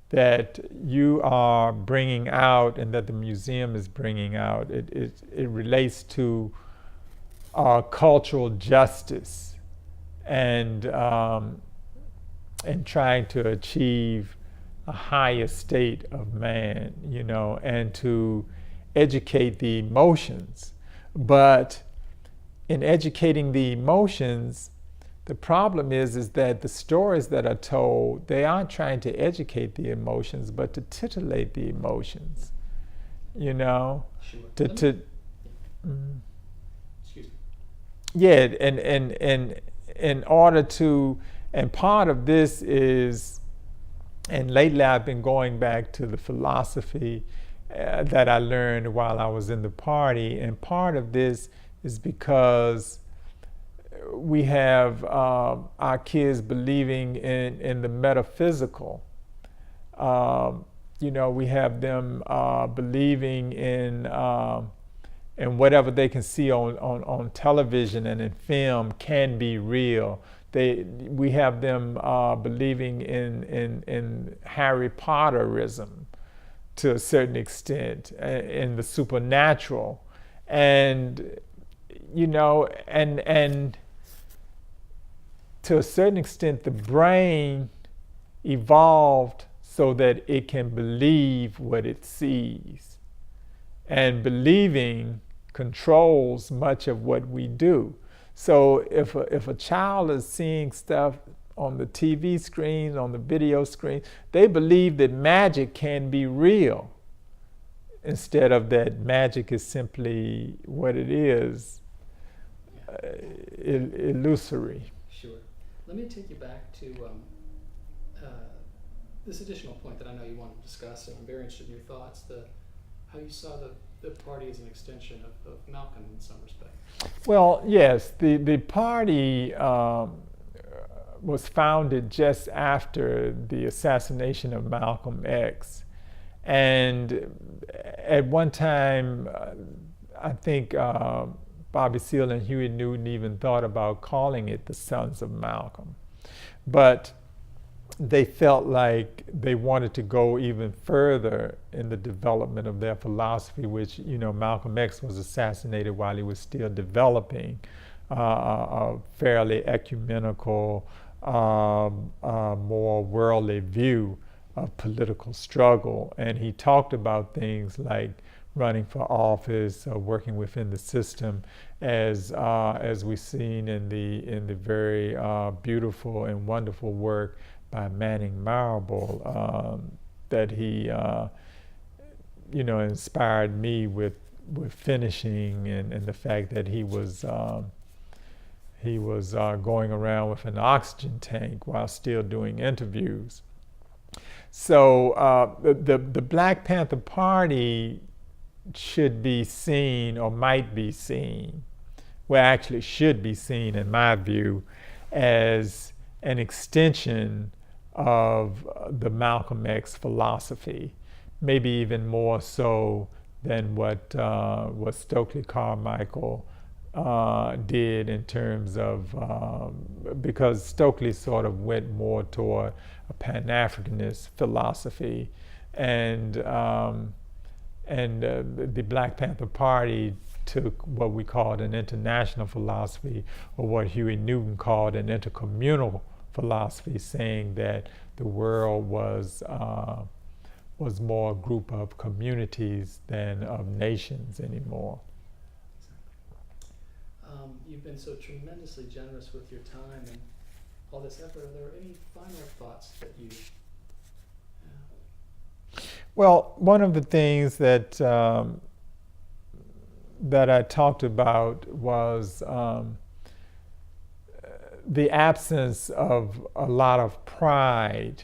that you are bringing out and that the museum is bringing out. It relates to cultural justice and trying to achieve a higher state of man, you know, and to educate the emotions. But in educating the emotions, the problem is that the stories that are told, they aren't trying to educate the emotions, but to titillate the emotions, you know? Sure. Excuse me. Yeah, and in order to, and part of this is, and lately I've been going back to the philosophy that I learned while I was in the party, and part of this is because we have our kids believing in the metaphysical. You know, we have them believing in whatever they can see on television and in film can be real. We have them believing in Harry Potterism to a certain extent, in the supernatural, and you know, and to a certain extent, the brain evolved so that it can believe what it sees. And believing controls much of what we do. So if a child is seeing stuff on the TV screen, on the video screen, they believe that magic can be real, instead of that magic is simply what it is, illusory. Sure. Let me take you back to this additional point that I know you want to discuss, and I'm very interested in your thoughts, how you saw the party as an extension of Malcolm in some respect. Well, yes, the party was founded just after the assassination of Malcolm X. And at one time, I think Bobby Seale and Huey Newton even thought about calling it the Sons of Malcolm. But they felt like they wanted to go even further in the development of their philosophy, which, you know, Malcolm X was assassinated while he was still developing a fairly ecumenical, more worldly view of political struggle. And he talked about things like running for office, working within the system, as we've seen in the very beautiful and wonderful work by Manning Marable, that he you know, inspired me with finishing, and the fact that he was going around with an oxygen tank while still doing interviews. So the Black Panther Party should be seen, or might be seen, well, actually should be seen in my view, as an extension of the Malcolm X philosophy, maybe even more so than what Stokely Carmichael did, in terms of, because Stokely sort of went more toward a Pan-Africanist philosophy, and the Black Panther Party took what we called an international philosophy, or what Huey Newton called an intercommunal philosophy, saying that the world was more a group of communities than of nations anymore. You've been so tremendously generous with your time and all this effort. Are there any final thoughts that you have? Well, one of the things that that I talked about was the absence of a lot of pride.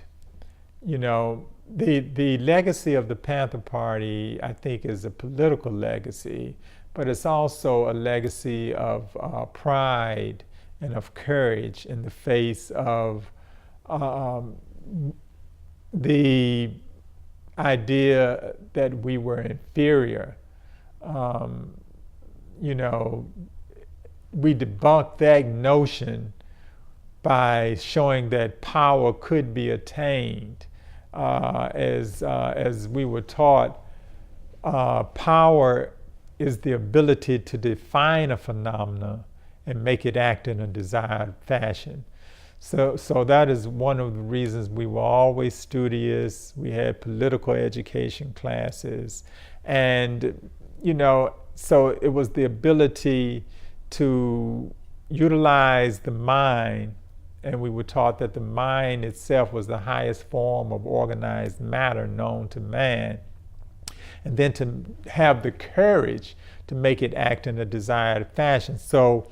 You know, the legacy of the Panther Party, I think, is a political legacy, but it's also a legacy of pride and of courage in the face of the idea that we were inferior. we debunked that notion by showing that power could be attained. As we were taught, power is the ability to define a phenomena and make it act in a desired fashion. So that is one of the reasons we were always studious. We had political education classes, and so it was the ability to utilize the mind, and we were taught that the mind itself was the highest form of organized matter known to man, and then to have the courage to make it act in a desired fashion. So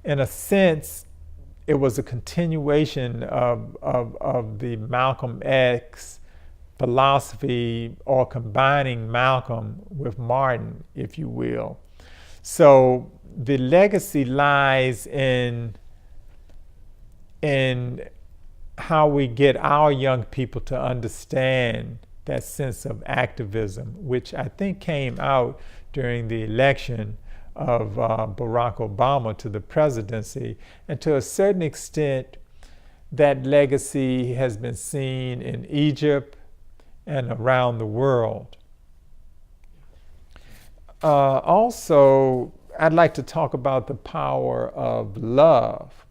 in a sense, it was a continuation of the Malcolm X philosophy, or combining Malcolm with Martin, if you will. So the legacy lies in how we get our young people to understand that sense of activism, which I think came out during the election of Barack Obama to the presidency. And to a certain extent, that legacy has been seen in Egypt and around the world. Also, I'd like to talk about the power of love.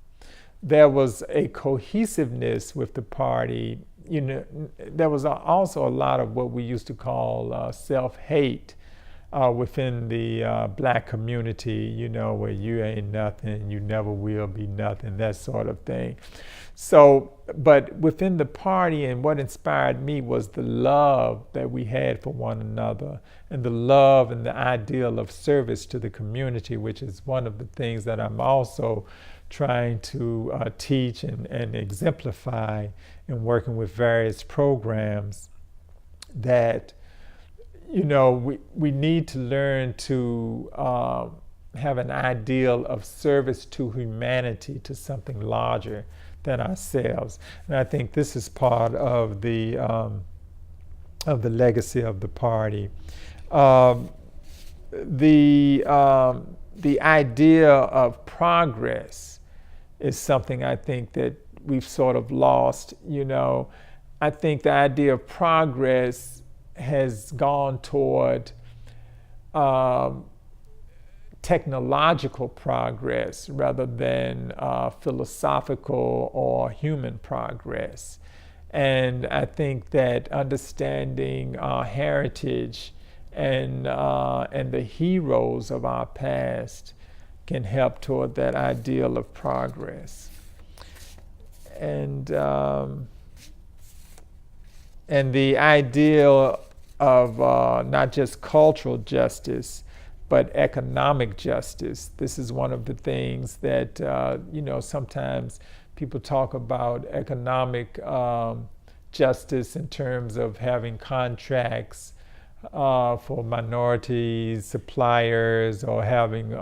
There was a cohesiveness with the party. There was also a lot of what we used to call self-hate within the black community, where you ain't nothing, you never will be nothing, that sort of thing. So, but within the party, and what inspired me was the love that we had for one another, and the love and the ideal of service to the community, which is one of the things that I'm also trying to teach and exemplify in working with various programs, that we need to learn to have an ideal of service to humanity, to something larger than ourselves. And I think this is part of the legacy of the party. The idea of progress is something I think that we've sort of lost. I think the idea of progress has gone toward technological progress rather than philosophical or human progress. And I think that understanding our heritage and the heroes of our past can help toward that ideal of progress. And the ideal of not just cultural justice, but economic justice. This is one of the things that, sometimes people talk about economic justice in terms of having contracts for minorities, suppliers, or having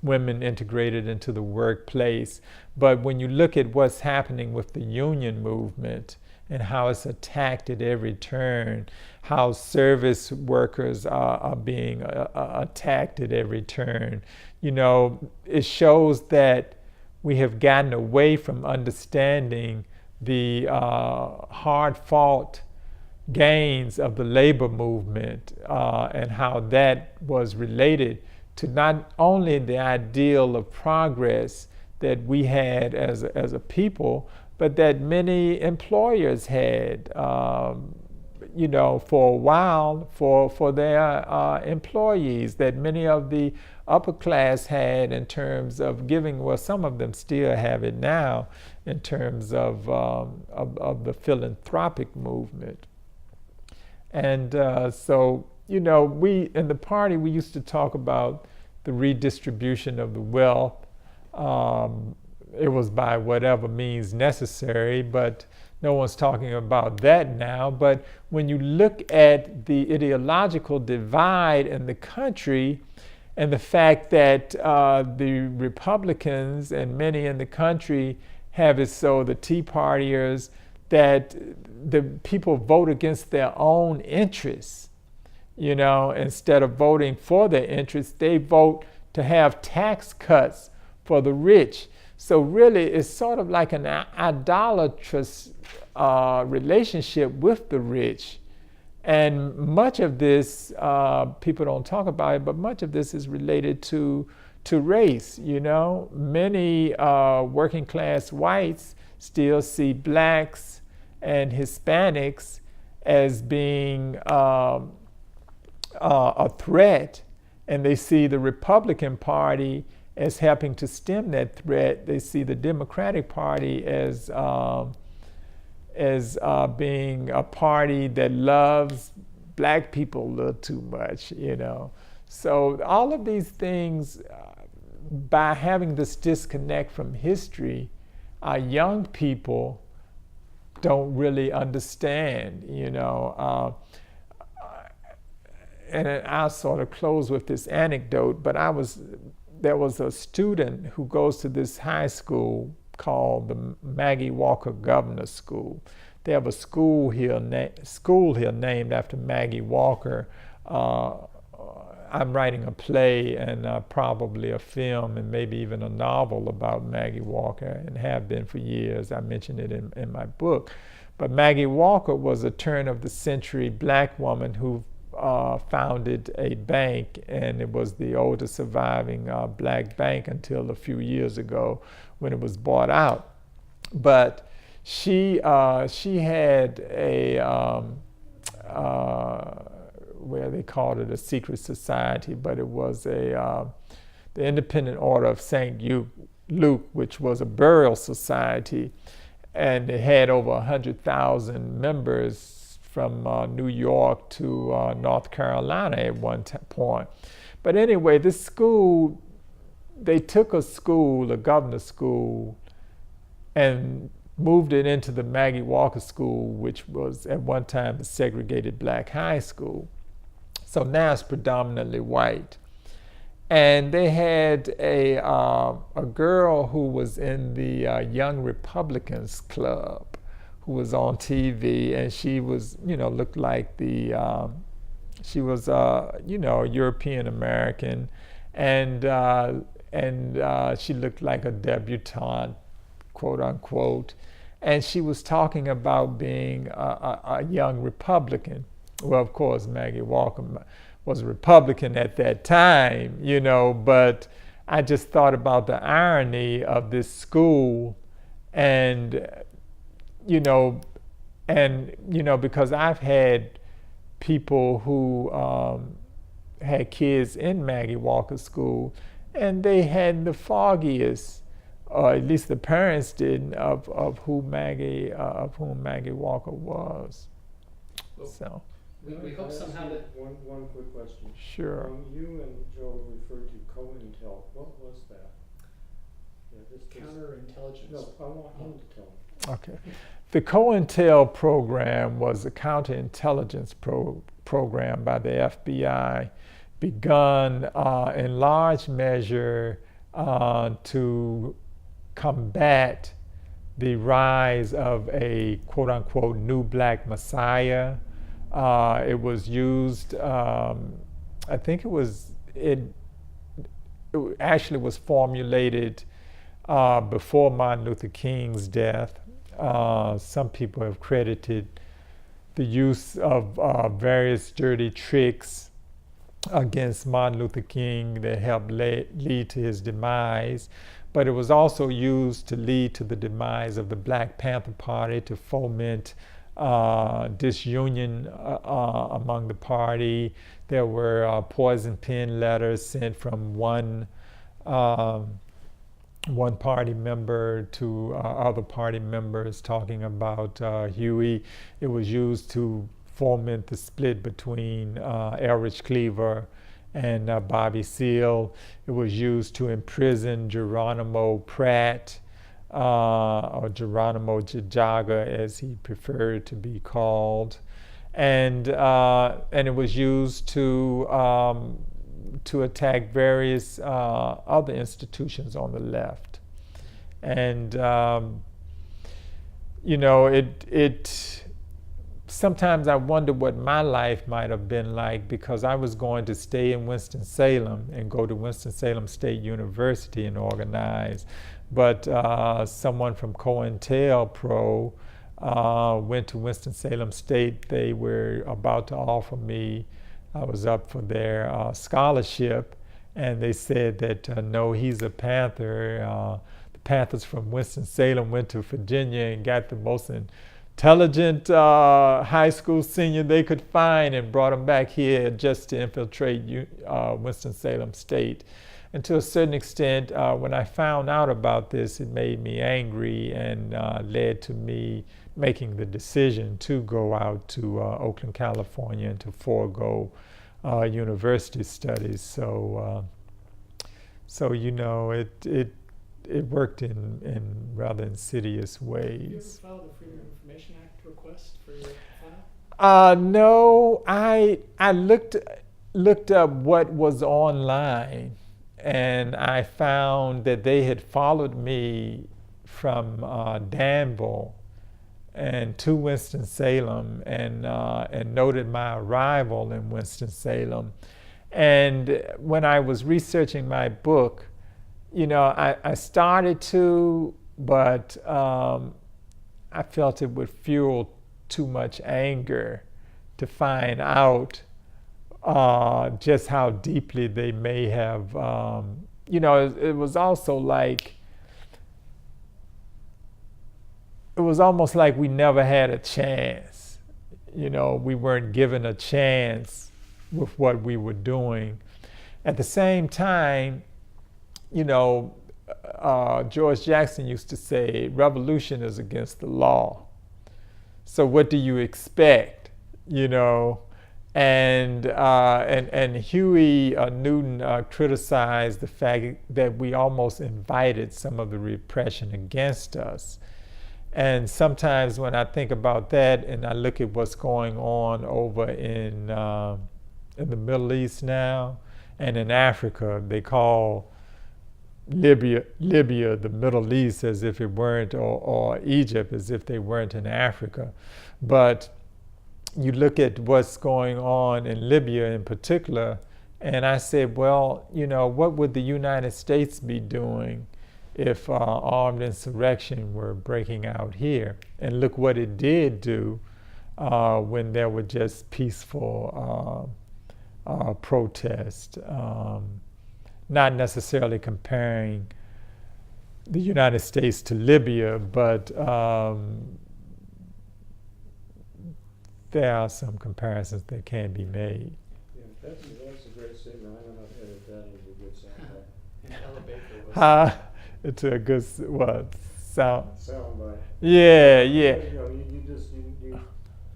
women integrated into the workplace. But when you look at what's happening with the union movement and how it's attacked at every turn, how service workers are being attacked at every turn, it shows that we have gotten away from understanding the hard-fought gains of the labor movement and how that was related to not only the ideal of progress that we had as a people, but that many employers had, for a while for their employees, that many of the upper class had in terms of giving. Well, some of them still have it now in terms of the philanthropic movement. And so, we in the party, we used to talk about the redistribution of the wealth. It was by whatever means necessary, but no one's talking about that now. But when you look at the ideological divide in the country and the fact that the Republicans and many in the country have it so, the Tea Partiers, that the people vote against their own interests, instead of voting for their interests, they vote to have tax cuts for the rich. So really, it's sort of like an idolatrous relationship with the rich. And much of this, people don't talk about it, but much of this is related to race. You know, many working class whites still see blacks and Hispanics as being a threat, and they see the Republican Party as helping to stem that threat. They see the Democratic Party as being a party that loves black people a little too much, you know. So all of these things, by having this disconnect from history, our young people don't really understand, you know. And I'll sort of close with this anecdote, but there was a student who goes to this high school called the Maggie Walker Governor School. They have a school here named after Maggie Walker. I'm writing a play and probably a film and maybe even a novel about Maggie Walker, and have been for years. I mentioned it in my book. But Maggie Walker was a turn-of-the-century black woman who founded a bank, and it was the oldest surviving black bank until a few years ago when it was bought out. But she had a where they called it a secret society, but it was the Independent Order of St. Luke, which was a burial society, and it had over 100,000 members from New York to North Carolina at one point. But anyway, this school, they took a governor school, and moved it into the Maggie Walker School, which was at one time a segregated black high school. So now it's predominantly white. And they had a girl who was in the Young Republicans Club, who was on TV, and she was, looked like she was, European American, and she looked like a debutante, quote unquote, and she was talking about being a young Republican. Well, of course, Maggie Walker was a Republican at that time, but I just thought about the irony of this school, and because I've had people who had kids in Maggie Walker School, and they had the foggiest, or at least the parents didn't, of whom Maggie Walker was. Well, so. We hope somehow that... One quick question. Sure. You and Joe referred to COINTEL. What was that? Counterintelligence. No, I want him to tell me. Okay. The COINTEL program was a counterintelligence program by the FBI, begun in large measure to combat the rise of a quote-unquote new black messiah. It was used, I think it actually was formulated before Martin Luther King's death. Some people have credited the use of various dirty tricks against Martin Luther King that helped lead to his demise. But it was also used to lead to the demise of the Black Panther Party, to foment disunion among the party. There were poison pen letters sent from one party member to other party members talking about Huey. It was used to foment the split between Elridge Cleaver and Bobby Seale. It was used to imprison Geronimo Pratt, or Geronimo Jajaga, as he preferred to be called, and it was used to attack various other institutions on the left, and sometimes I wonder what my life might have been like, because I was going to stay in Winston-Salem and go to Winston-Salem State University and organize. But someone from COINTELPRO went to Winston-Salem State. They were about to offer me, I was up for their scholarship, and they said that no, he's a Panther. The Panthers from Winston-Salem went to Virginia and got the most intelligent high school senior they could find and brought him back here just to infiltrate Winston-Salem State. And to a certain extent, when I found out about this, it made me angry and led to me making the decision to go out to Oakland, California, and to forego university studies. So you know, it worked in rather insidious ways. Did you ever file the Freedom of Information Act request for your file? No, I looked up what was online, and I found that they had followed me from Danville and to Winston-Salem, and noted my arrival in Winston-Salem. And when I was researching my book, you know, I started to, but I felt it would fuel too much anger to find out just how deeply they may have, you know, it was also like, it was almost like we never had a chance. You know, we weren't given a chance with what we were doing. At the same time, you know, George Jackson used to say, revolution is against the law. So what do you expect, you know? And Huey Newton criticized the fact that we almost invited some of the repression against us. And sometimes when I think about that and I look at what's going on over in the Middle East now and in Africa, they call Libya the Middle East as if it weren't, or Egypt as if they weren't in Africa. But you look at what's going on in Libya in particular, and I said, well, you know, what would the United States be doing if armed insurrection were breaking out here? And look what it did do when there were just peaceful protests. Not necessarily comparing the United States to Libya, but there are some comparisons that can be made. Yeah, that's a great statement. I'm going to edit that as a good soundbite. And Ella Baker was It's a good, what, sound? Soundbite. Yeah. You know, you a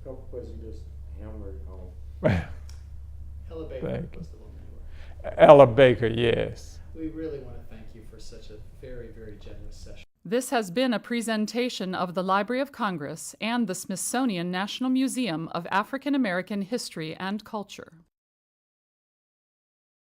couple places you just hammer it home. Ella Baker Thank was the woman you were. Ella Baker, yes. We really want to thank you for such a very, very generous session. This has been a presentation of the Library of Congress and the Smithsonian National Museum of African American History and Culture.